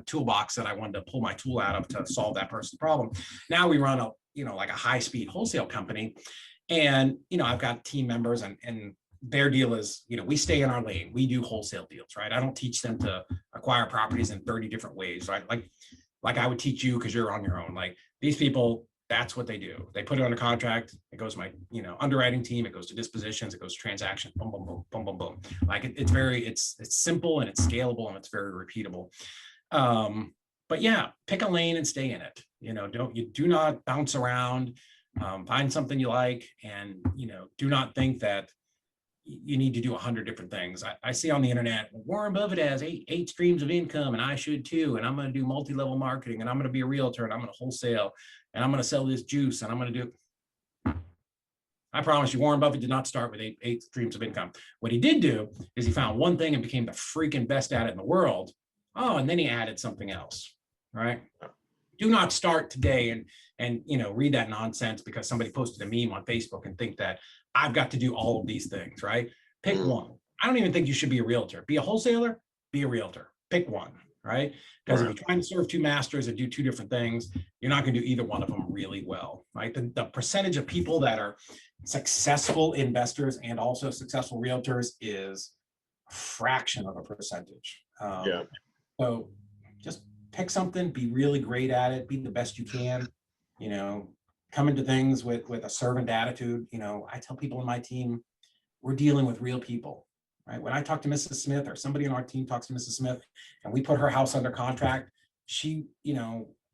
toolbox that I wanted to pull my tool out of to solve that person's problem. Now we run a like a high-speed wholesale company, and I've got team members, and their deal is, we stay in our lane. We do wholesale deals, right? I don't teach them to acquire properties in 30 different ways, right? Like I would teach you because you're on your own. Like these people, that's what they do. They put it under contract. It goes to my, underwriting team. It goes to dispositions. It goes to transactions. Boom, boom, boom, boom, boom, boom. Like it's simple and it's scalable and it's very repeatable. But yeah, pick a lane and stay in it. Do not bounce around. Find something you like, and do not think that you need to do 100 different things. I see on the internet, Warren Buffett has eight streams of income, and I should too. And I'm going to do multi-level marketing, and I'm going to be a realtor, and I'm going to wholesale, and I'm going to sell this juice, and I'm going to do. I promise you, Warren Buffett did not start with eight streams of income. What he did do is he found one thing and became the freaking best at it in the world. Oh, and then he added something else, right? Do not start today and read that nonsense because somebody posted a meme on Facebook and think that I've got to do all of these things, right? Pick one. I don't even think you should be a realtor. Be a wholesaler, be a realtor. Pick one, right? Because if you're trying to serve two masters and do two different things, you're not going to do either one of them really well, right? The percentage of people that are successful investors and also successful realtors is a fraction of a percentage. So just pick something, be really great at it, be the best you can, come into things with a servant attitude. I tell people in my team, we're dealing with real people, right? When I talk to Mrs. Smith or somebody in our team talks to Mrs. Smith and we put her house under contract, she,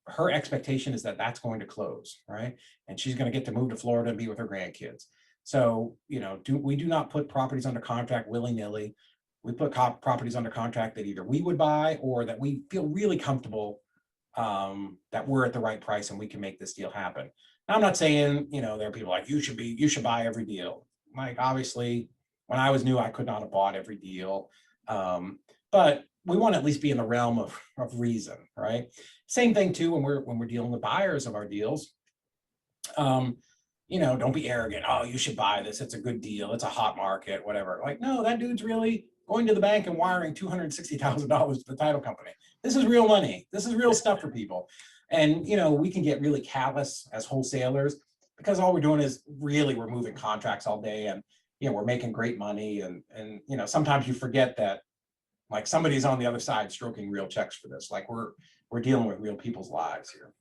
her expectation is that that's going to close, right? And she's going to get to move to Florida and be with her grandkids. So, we do not put properties under contract willy-nilly. We put properties under contract that either we would buy or that we feel really comfortable that we're at the right price and we can make this deal happen. Now, I'm not saying, there are people like, you should buy every deal. Like, obviously, when I was new, I could not have bought every deal. But, we want to at least be in the realm of reason, right? Same thing too when we're dealing with buyers of our deals. Don't be arrogant. Oh, you should buy this. It's a good deal. It's a hot market, whatever. Like, no, that dude's really going to the bank and wiring $260,000 to the title company. This is real money. This is real stuff for people. And, we can get really callous as wholesalers because all we're doing is really we're moving contracts all day and, we're making great money. And, sometimes you forget that like somebody's on the other side stroking real checks for this. Like we're dealing with real people's lives here.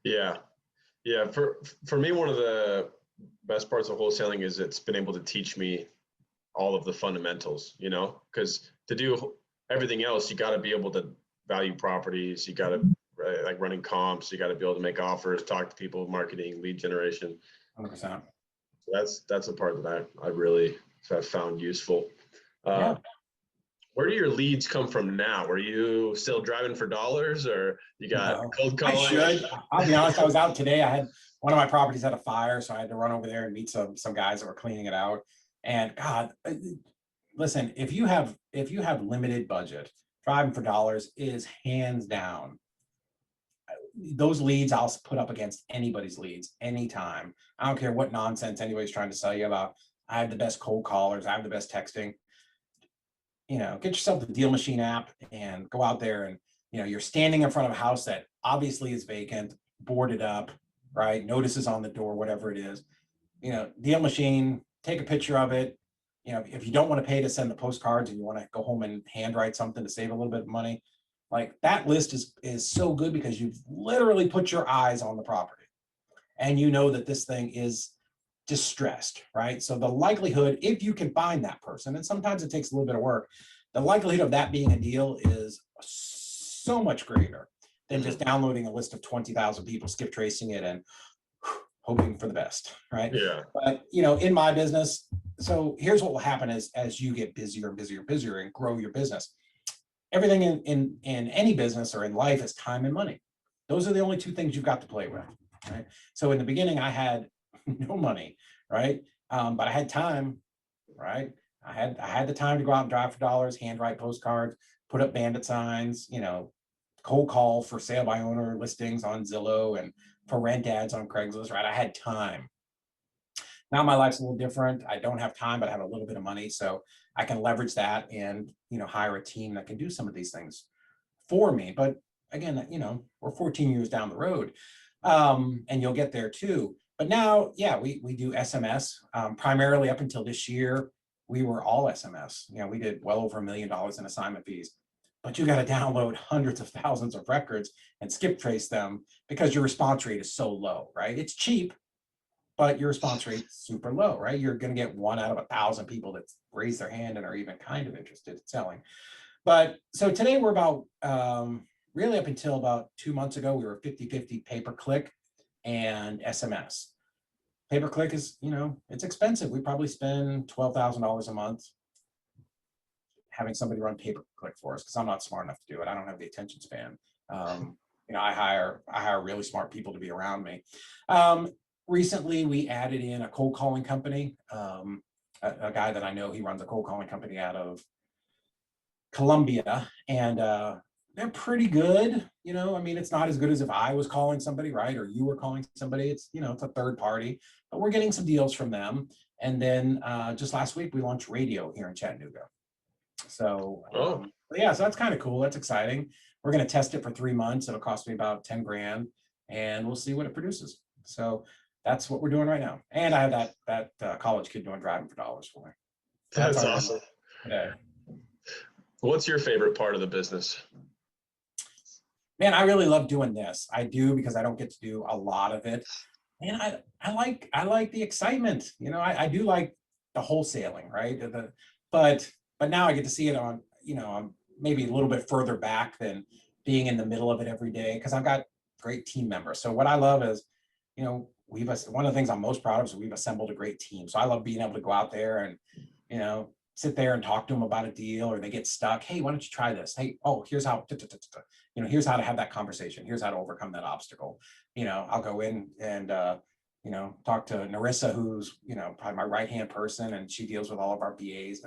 Yeah. Yeah. For me, one of the best parts of wholesaling is it's been able to teach me all of the fundamentals, because to do everything else, you got to be able to value properties. You got to like running comps. You got to be able to make offers, talk to people, marketing, lead generation. 100%. That's the part that I really have found useful. Yeah. Where do your leads come from now? Are you still driving for dollars, or you got cold calling? I should. I'll be honest. I was out today. I had one of my properties had a fire, so I had to run over there and meet some guys that were cleaning it out. And God, listen, if you have limited budget, driving for dollars is hands down. Those leads I'll put up against anybody's leads anytime. I don't care what nonsense anybody's trying to sell you about. I have the best cold callers. I have the best texting. Get yourself the Deal Machine app and go out there and, you're standing in front of a house that obviously is vacant, boarded up, right? Notices on the door, whatever it is. Deal Machine, take a picture of it. If you don't want to pay to send the postcards and you want to go home and handwrite something to save a little bit of money, like that list is so good because you've literally put your eyes on the property and you know that this thing is distressed, right? So the likelihood, if you can find that person, and sometimes it takes a little bit of work, the likelihood of that being a deal is so much greater than just downloading a list of 20,000 people, skip tracing it, and hoping for the best, right? Yeah. But in my business, so here's what will happen as you get busier and busier and busier and grow your business. Everything in any business or in life is time and money. Those are the only two things you've got to play with, right? So in the beginning, I had no money, right? But I had time, right? I had the time to go out and drive for dollars, handwrite postcards, put up bandit signs, cold call for sale by owner listings on Zillow and for rent ads on Craigslist, right? I had time. Now my life's a little different. I don't have time, but I have a little bit of money. So I can leverage that and, hire a team that can do some of these things for me. But again, we're 14 years down the road, and you'll get there too. But now, yeah, we do SMS primarily. Up until this year, we were all SMS. We did well over $1 million in assignment fees. But you got to download hundreds of thousands of records and skip trace them because your response rate is so low, right? It's cheap, but your response rate is super low, right? You're going to get 1 out of 1,000 people that raise their hand and are even kind of interested in selling. But so today we're about, really up until about 2 months ago, we were 50-50 pay-per-click and SMS. Pay-per-click is, it's expensive. We probably spend $12,000 a month having somebody run pay-per-click for us because I'm not smart enough to do it. I don't have the attention span. I hire really smart people to be around me. Recently, we added in a cold calling company. A guy that I know, he runs a cold calling company out of Colombia, and they're pretty good. It's not as good as if I was calling somebody, right? Or you were calling somebody. It's, it's a third party, but we're getting some deals from them. And then just last week, we launched radio here in Chattanooga. So, yeah, so that's kind of cool. That's exciting. We're going to test it for 3 months. It'll cost me about 10 grand and we'll see what it produces. So that's what we're doing right now. And I have that college kid doing driving for dollars for me. So that's awesome. Today. What's your favorite part of the business? Man, I really love doing this. I do because I don't get to do a lot of it. And I like the excitement. I do like the wholesaling, right? But now I get to see it on, I'm maybe a little bit further back than being in the middle of it every day because I've got great team members. So what I love is, one of the things I'm most proud of is we've assembled a great team. So I love being able to go out there and, sit there and talk to them about a deal, or they get stuck. Hey, why don't you try this? Hey, here's how, here's how to have that conversation. Here's how to overcome that obstacle. I'll go in and, talk to Narissa, who's, probably my right-hand person, and she deals with all of our BAs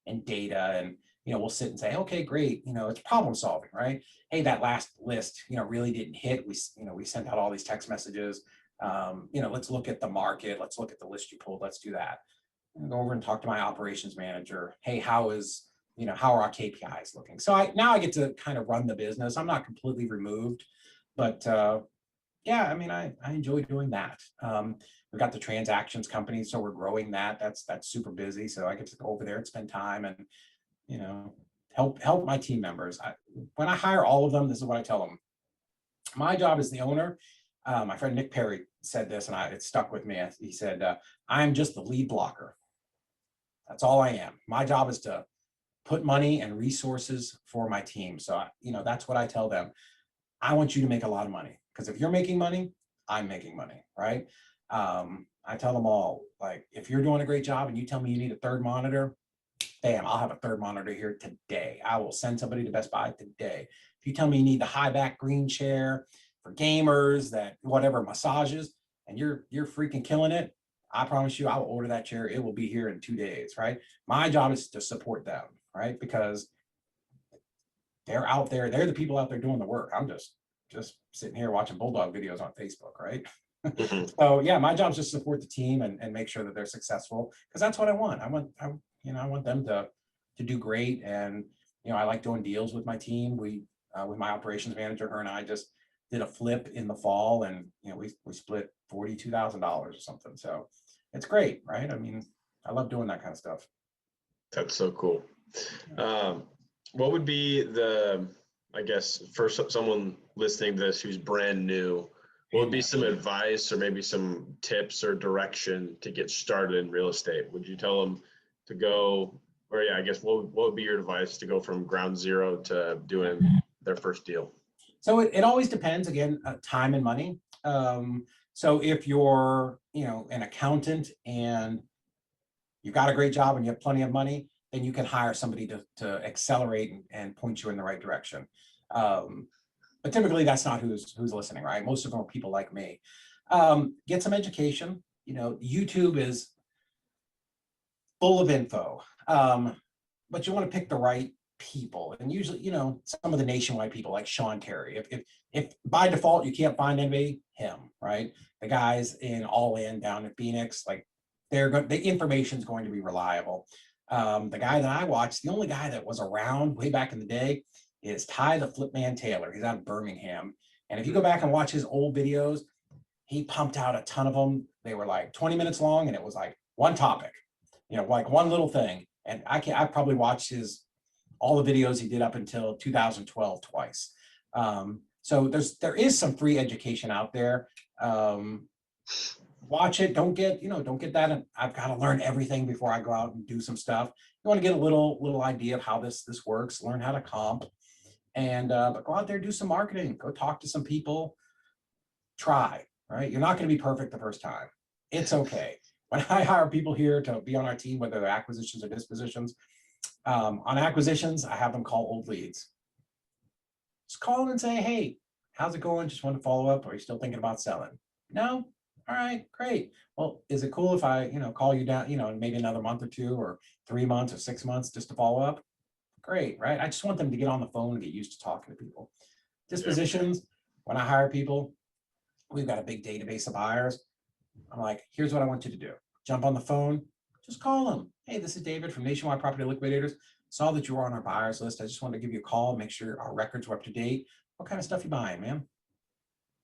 and data. And, we'll sit and say, okay, great. It's problem solving, right? Hey, that last list, really didn't hit. We sent out all these text messages. Let's look at the market. Let's look at the list you pulled. Let's do that. And go over and talk to my operations manager. Hey, how are our KPIs looking? So now I get to kind of run the business. I'm not completely removed, but yeah, I mean, I enjoy doing that. We've got the transactions company, so we're growing that. That's super busy. So I get to go over there and spend time and, help my team members. When I hire all of them, this is what I tell them. My job as the owner, my friend Nick Perry said this, and it stuck with me. He said, I'm just the lead blocker. That's all I am. My job is to put money and resources for my team. So, that's what I tell them. I want you to make a lot of money, because if you're making money, I'm making money, right? I tell them all, like, if you're doing a great job and you tell me you need a third monitor, bam, I'll have a third monitor here today. I will send somebody to Best Buy today. If you tell me you need the high back green chair for gamers, that whatever, massages, and you're freaking killing it, I promise you I will order that chair. It will be here in 2 days, right? My job is to support them, right? Because they're out there, they're the people out there doing the work. I'm just sitting here watching bulldog videos on Facebook, right? Mhm. So yeah, my job is just support the team and make sure that they're successful, because that's what I want. I want them to do great. And I like doing deals with my team. We with my operations manager, her and I just did a flip in the fall, and we split $42,000 or something. So it's great, right? I mean, I love doing that kind of stuff. That's so cool. What would be I guess, for someone listening to this who's brand new, what would be some advice or maybe some tips or direction to get started in real estate? Would you tell them to go, or yeah, I guess what would be your advice to go from ground zero to doing their first deal? So it always depends, again, time and money. So if you're, an accountant and you've got a great job and you have plenty of money, then you can hire somebody to accelerate and point you in the right direction. But typically that's not who's listening, right? Most of them are people like me. Get some education. YouTube is full of info, but you want to pick the right people. And usually, some of the nationwide people like Sean Terry. If by default you can't find anybody, him, right? The guys in All In down in Phoenix, like the information is going to be reliable. The guy that I watched, the only guy that was around way back in the day, is Ty the Flipman Taylor. He's out of Birmingham. And if you go back and watch his old videos, he pumped out a ton of them. They were like 20 minutes long, and it was like one topic, like one little thing. And I probably watched all the videos he did up until 2012 twice. So there is some free education out there. Watch it. Don't get that. And I've got to learn everything before I go out and do some stuff. You want to get a little idea of how this works, learn how to comp, and but go out there, do some marketing, go talk to some people, try, right? You're not going to be perfect the first time. It's okay. When I hire people here to be on our team, whether they're acquisitions or dispositions, on acquisitions, I have them call old leads. Just call them and say, hey, how's it going? Just want to follow up. Are you still thinking about selling? No? All right, great. Well, is it cool if I, call you down, in maybe another month or two or 3 months or 6 months just to follow up? Great, right? I just want them to get on the phone and get used to talking to people. Dispositions, when I hire people, we've got a big database of buyers. I'm like, here's what I want you to do. Jump on the phone, just call them. Hey, this is David from Nationwide Property Liquidators. Saw that you were on our buyers list. I just wanted to give you a call, make sure our records were up to date. What kind of stuff you buying, man?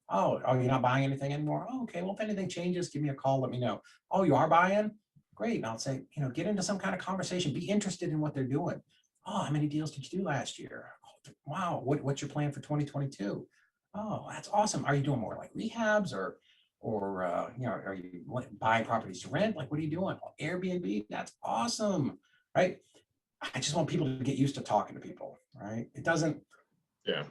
Oh, you're not buying anything anymore? Oh, okay. Well, if anything changes, give me a call. Let me know. Oh, you are buying? Great. And I'll say, get into some kind of conversation. Be interested in what they're doing. Oh, how many deals did you do last year? Oh, wow. What's your plan for 2022? Oh, that's awesome. Are you doing more like rehabs or are you buying properties to rent? Like, what are you doing? Airbnb? That's awesome. Right. I just want people to get used to talking to people. Right. It doesn't. Yeah.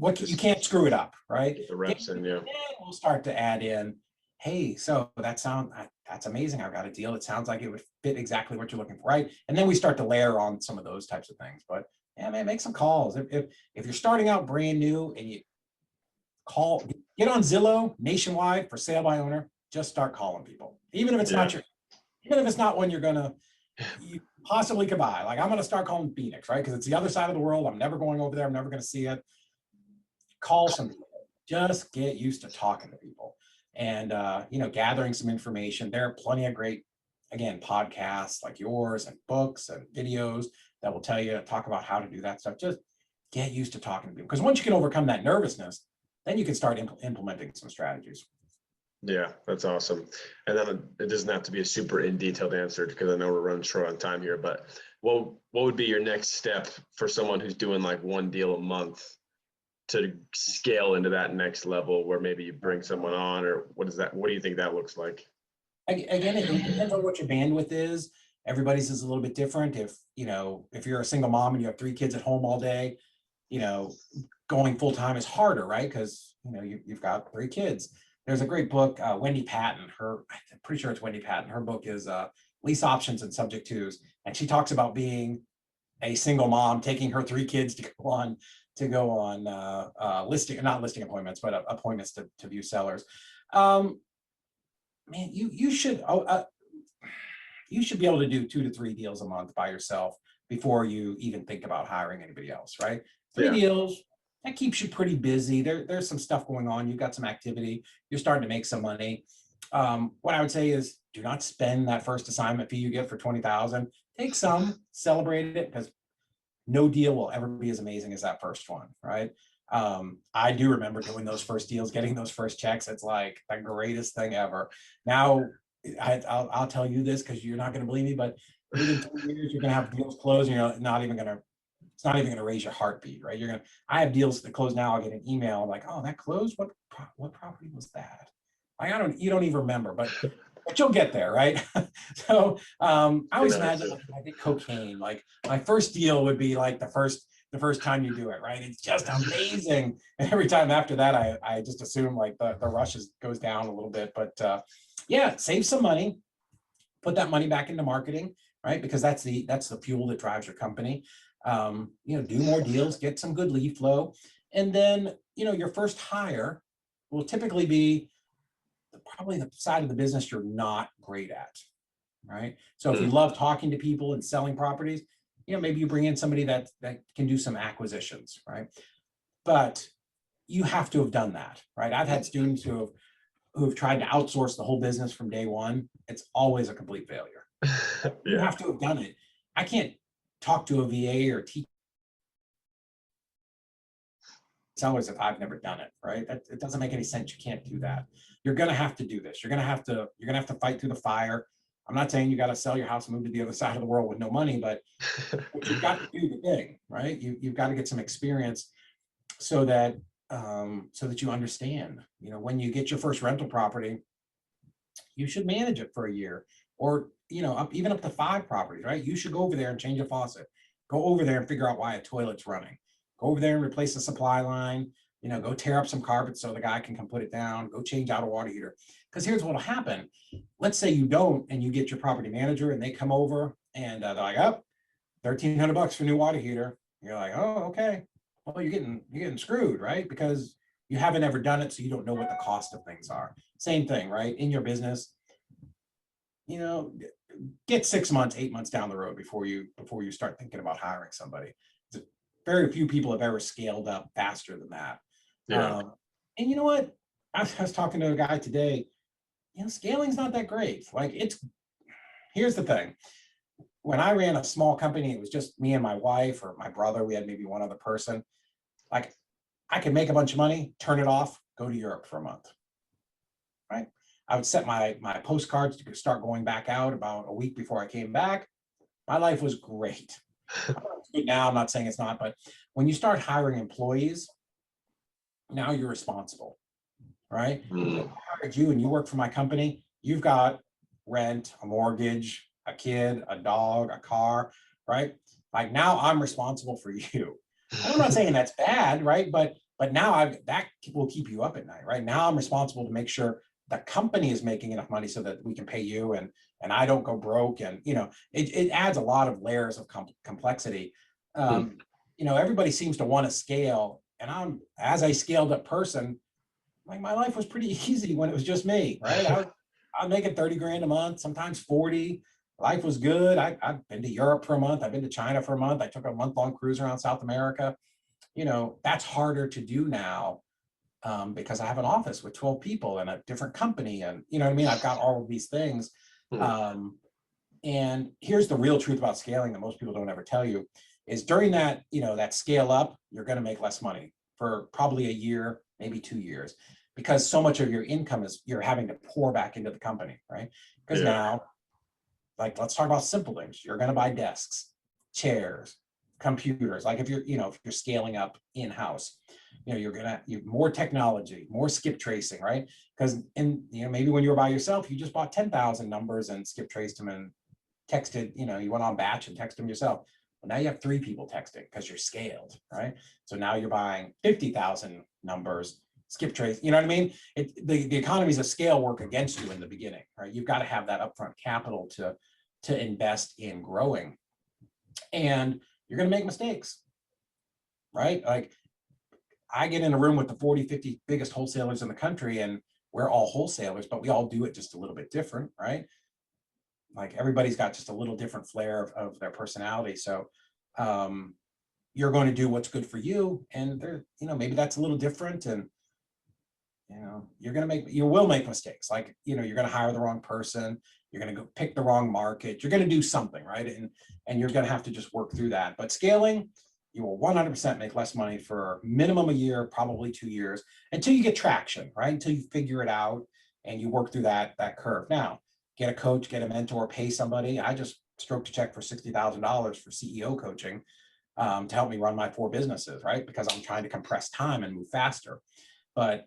You can't screw it up, right? Get the reps in, yeah. We'll start to add in, hey, so that's amazing. I've got a deal. It sounds like it would fit exactly what you're looking for, right? And then we start to layer on some of those types of things. But yeah, man, make some calls. If you're starting out brand new and you get on Zillow nationwide for sale by owner, just start calling people. Even if it's not one you're gonna possibly could buy. Like I'm going to start calling Phoenix, right? Because it's the other side of the world. I'm never going over there. I'm never going to see it. Call some people. Just get used to talking to people and, gathering some information. There are plenty of great, again, podcasts like yours and books and videos that will tell you, talk about how to do that stuff. Just get used to talking to people. Because once you can overcome that nervousness, then you can start implementing some strategies. Yeah, that's awesome. And then it doesn't have to be a super in detailed answer because I know we're running short on time here, but what would be your next step for someone who's doing like one deal a month to scale into that next level where maybe you bring someone on, or what do you think that looks like? Again, it depends on what your bandwidth is. Everybody's is a little bit different. If you're a single mom and you have 3 kids at home all day, going full time is harder, right? Because you've got 3 kids. There's a great book, Wendy Patton. I'm pretty sure it's Wendy Patton. Her book is Lease Options and Subject Tos, and she talks about being a single mom, taking her 3 kids to go on not listing appointments, but appointments to view sellers. Man, you should be able to do 2 to 3 deals a month by yourself before you even think about hiring anybody else, right? 3 deals, that keeps you pretty busy. There's some stuff going on. You've got some activity. You're starting to make some money. What I would say is do not spend that first assignment fee you get for $20,000. Take some, celebrate it, because no deal will ever be as amazing as that first one, right? I do remember doing those first deals, getting those first checks. It's like the greatest thing ever. Now, I'll tell you this because you're not going to believe me, but within 2 years, you're going to have deals closed and it's not even going to raise your heartbeat, right? I have deals that close now. I'll get an email like, oh, that closed? What property was that? You don't even remember, but you'll get there, right? So I always imagine like, I did cocaine. Like my first deal would be like the first time you do it, right? It's just amazing. And every time after that, I just assume like the rush goes down a little bit. But yeah, save some money, put that money back into marketing, right? Because that's the fuel that drives your company. Do more deals, get some good lead flow. And then, your first hire will typically be probably the side of the business you're not great at, right? So if you love talking to people and selling properties, maybe you bring in somebody that can do some acquisitions, right? But you have to have done that, right? I've had students who have tried to outsource the whole business from day one. It's always a complete failure. You have to have done it. I can't talk to a VA or teach sellers if I've never done it, right? It doesn't make any sense. You can't do that. You're going to have to do this. You're going to have to fight through the fire. I'm not saying you got to sell your house and move to the other side of the world with no money, but you've got to do the thing, right? You've got to get some experience so that you understand, when you get your first rental property, you should manage it for a year or, even up to 5 properties, right? You should go over there and change a faucet. Go over there and figure out why a toilet's running. Go over there and replace the supply line, go tear up some carpet so the guy can come put it down, go change out a water heater. Because here's what'll happen. Let's say you don't, and you get your property manager and they come over and they're like, oh, $1,300 for new water heater. You're like, oh, okay. Well, you're getting screwed, right? Because you haven't ever done it, so you don't know what the cost of things are. Same thing, right? In your business, get 6 months, 8 months down the road before you start thinking about hiring somebody. Very few people have ever scaled up faster than that. Yeah. And you know what? I was talking to a guy today. Scaling's not that great. Like here's the thing. When I ran a small company, it was just me and my wife or my brother. We had maybe one other person. Like I could make a bunch of money, turn it off, go to Europe for a month. Right? I would set my postcards to start going back out about a week before I came back. My life was great. It's good now, I'm not saying it's not, but when you start hiring employees, now you're responsible, right? If I hired you and you work for my company, you've got rent, a mortgage, a kid, a dog, a car, right? Like now I'm responsible for you. And I'm not saying that's bad, right? But now that will keep you up at night, right? Now I'm responsible to make sure the company is making enough money so that we can pay you and I don't go broke. And, it adds a lot of layers of complexity. Everybody seems to want to scale. And as a scaled up person, like my life was pretty easy when it was just me, right? I was making 30 grand a month, sometimes 40. life was good. I've been to Europe for a month. I've been to China for a month. I took a month-long cruise around South America. That's harder to do now, because I have an office with 12 people and a different company. And you know what I mean? I've got all of these things. Hmm. And here's the real truth about scaling that most people don't ever tell you is during that, that scale up, you're going to make less money for probably a year, maybe 2 years, because so much of your income is you're having to pour back into the company, right? Because Yeah. now, like, let's talk about simple things. You're going to buy desks, chairs, computers. Like if you're scaling up in-house, you're gonna more technology, more skip tracing, right? Because maybe when you were by yourself, you just bought 10,000 numbers and skip traced them and texted, you went on batch and texted them yourself. Well, now you have 3 people texting because you're scaled, right? So now you're buying 50,000 numbers, skip trace. You know what I mean? The economies of scale work against you in the beginning, right? You've got to have that upfront capital to invest in growing, and you're going to make mistakes, right? Like I get in a room with the 40, 50 biggest wholesalers in the country, and we're all wholesalers, but we all do it just a little bit different, right? Like everybody's got just a little different flair of their personality. So you're going to do what's good for you. And maybe that's a little different. And, you will make mistakes. Like, you're going to hire the wrong person. You're going to go pick the wrong market. You're going to do something, right? And you're going to have to just work through that. But scaling, you will 100% make less money for minimum a year, probably 2 years, until you get traction, right? Until you figure it out and you work through that curve. Now, get a coach, get a mentor, pay somebody. I just stroked a check for $60,000 for CEO coaching to help me run my 4 businesses, right? Because I'm trying to compress time and move faster. But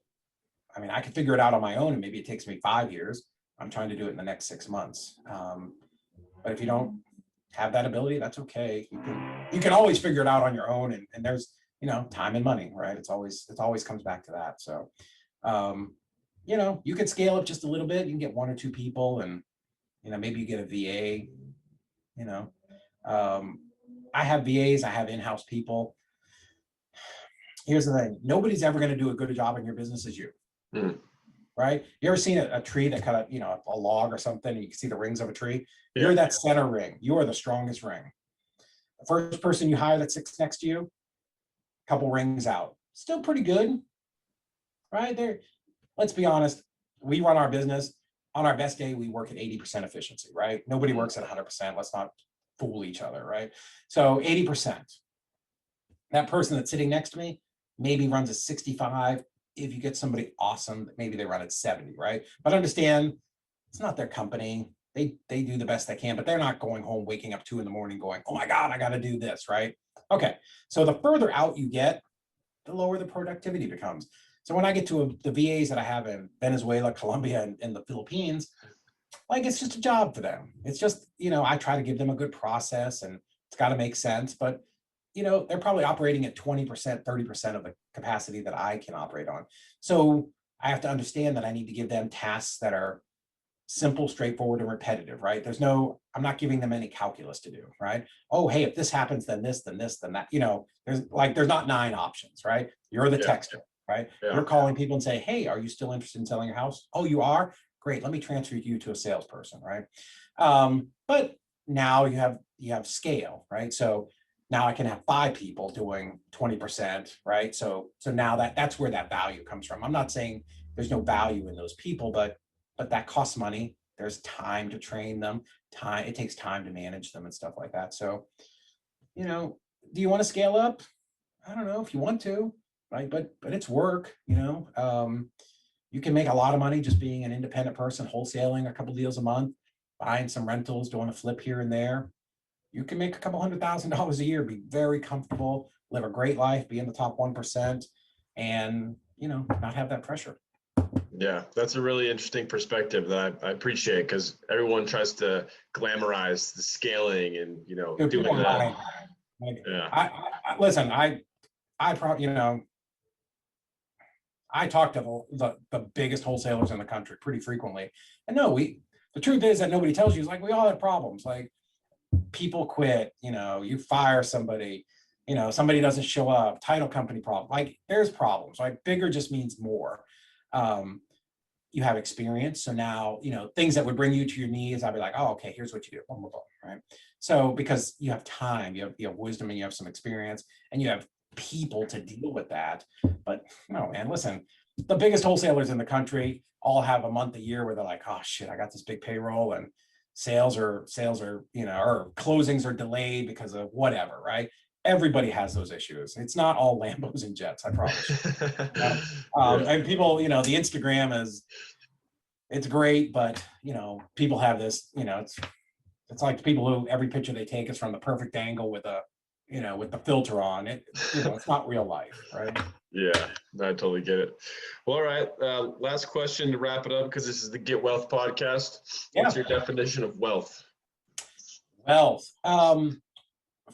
I mean, I can figure it out on my own, and maybe it takes me 5 years. I'm trying to do it in the next 6 months. But if you don't have that ability, that's okay. You can always figure it out on your own, and there's time and money, right? It always comes back to that. So you can scale up just a little bit. You can get 1 or 2 people, and maybe you get a VA. I have VAs, I have in-house people. Here's the thing: nobody's ever going to do a good job in your business as you. Hmm. Right? You ever seen a tree that kind of, a log or something, and you can see the rings of a tree? Yeah. You're that center ring. You are the strongest ring. The first person you hire that sits next to you, a couple rings out. Still pretty good, right? Let's be honest. We run our business. On our best day, we work at 80% efficiency, right? Nobody works at 100%. Let's not fool each other, right? So 80%. That person that's sitting next to me maybe runs at 65. If you get somebody awesome, maybe they run at 70, right? But understand, it's not their company. They do the best they can, but they're not going home, waking up 2 a.m. going, oh my God, I got to do this, right? Okay, so the further out you get, the lower the productivity becomes. So when I get to the VAs that I have in Venezuela, Colombia, and the Philippines, like it's just a job for them. It's just, I try to give them a good process, and it's got to make sense, but they're probably operating at 20%, 30% of the capacity that I can operate on. So I have to understand that I need to give them tasks that are simple, straightforward, and repetitive, right? I'm not giving them any calculus to do, right? Oh, hey, if this happens, then this, then this, then that, there's not 9 options, right? You're the texter, right? Yeah. You're calling people and say, hey, are you still interested in selling your house? Oh, you are? Great. Let me transfer you to a salesperson, right? But now you have scale, right? So now I can have 5 people doing 20%, right? So now that's where that value comes from. I'm not saying there's no value in those people, but that costs money. There's time to train them. It takes time to manage them and stuff like that. So, do you want to scale up? I don't know if you want to, right? But it's work, you can make a lot of money just being an independent person, wholesaling a couple deals a month, buying some rentals, doing a flip here and there. You can make a couple $100,000 a year, be very comfortable, live a great life, be in the top 1%, and not have that pressure. Yeah, that's a really interesting perspective that I appreciate, because everyone tries to glamorize the scaling and doing that. Yeah. Listen, I probably I talk to the biggest wholesalers in the country pretty frequently, and no, the truth is that nobody tells you is like we all have problems. Like people quit, you fire somebody, somebody doesn't show up, title company problem. Like there's problems. Like bigger just means more. you have experience. So now, things that would bring you to your knees, I'd be like, oh, okay, here's what you do. Boom, boom, boom, right? So because you have time, you have wisdom, and you have some experience, and you have people to deal with that. But no, man, listen, the biggest wholesalers in the country all have a month a year where they're like, oh shit, I got this big payroll, and sales are, or closings are delayed because of whatever, right? Everybody has those issues. It's not all Lambos and jets, I promise you. Yeah. And people, the Instagram it's great, but people have this, it's like the people who every picture they take is from the perfect angle with with the filter on it. It's not real life, right? Yeah, I totally get it. Well, all right. Last question to wrap it up, because this is the Get Wealth podcast. What's your definition of wealth? Wealth.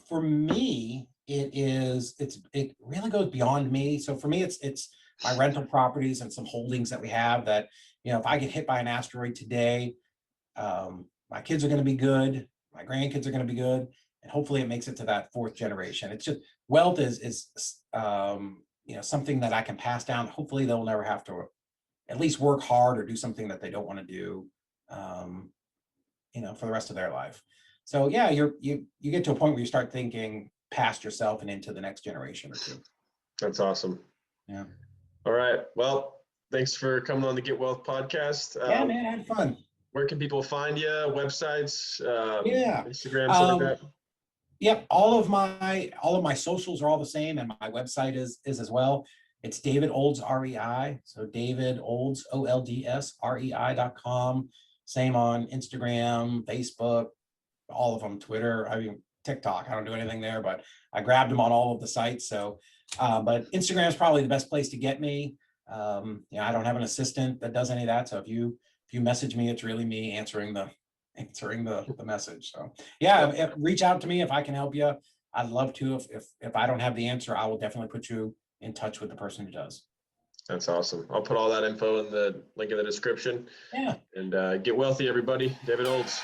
For me, it really goes beyond me. So for me, it's my rental properties and some holdings that we have that, if I get hit by an asteroid today, my kids are going to be good, my grandkids are going to be good, and hopefully it makes it to that fourth generation. It's just wealth is something that I can pass down. Hopefully they'll never have to at least work hard or do something that they don't want to do, for the rest of their life. So yeah, you get to a point where you start thinking past yourself and into the next generation or two. That's awesome. Yeah. All right. Well, thanks for coming on the Get Wealth podcast. Yeah, man, I had fun. Where can people find you? Websites, Yeah. Instagram, stuff like that? Yep. All of my socials are all the same, and my website is as well. It's David Olds REI. So David Olds OLDS REI.com. Same on Instagram, Facebook, all of them, Twitter, TikTok. I don't do anything there, but I grabbed them on all of the sites. So, but Instagram is probably the best place to get me. I don't have an assistant that does any of that. So if you message me, it's really me answering the message. So yeah, reach out to me if I can help you. I'd love to. If I don't have the answer, I will definitely put you in touch with the person who does. That's awesome. I'll put all that info in the link in the description. Yeah. And get wealthy, everybody. David Olds.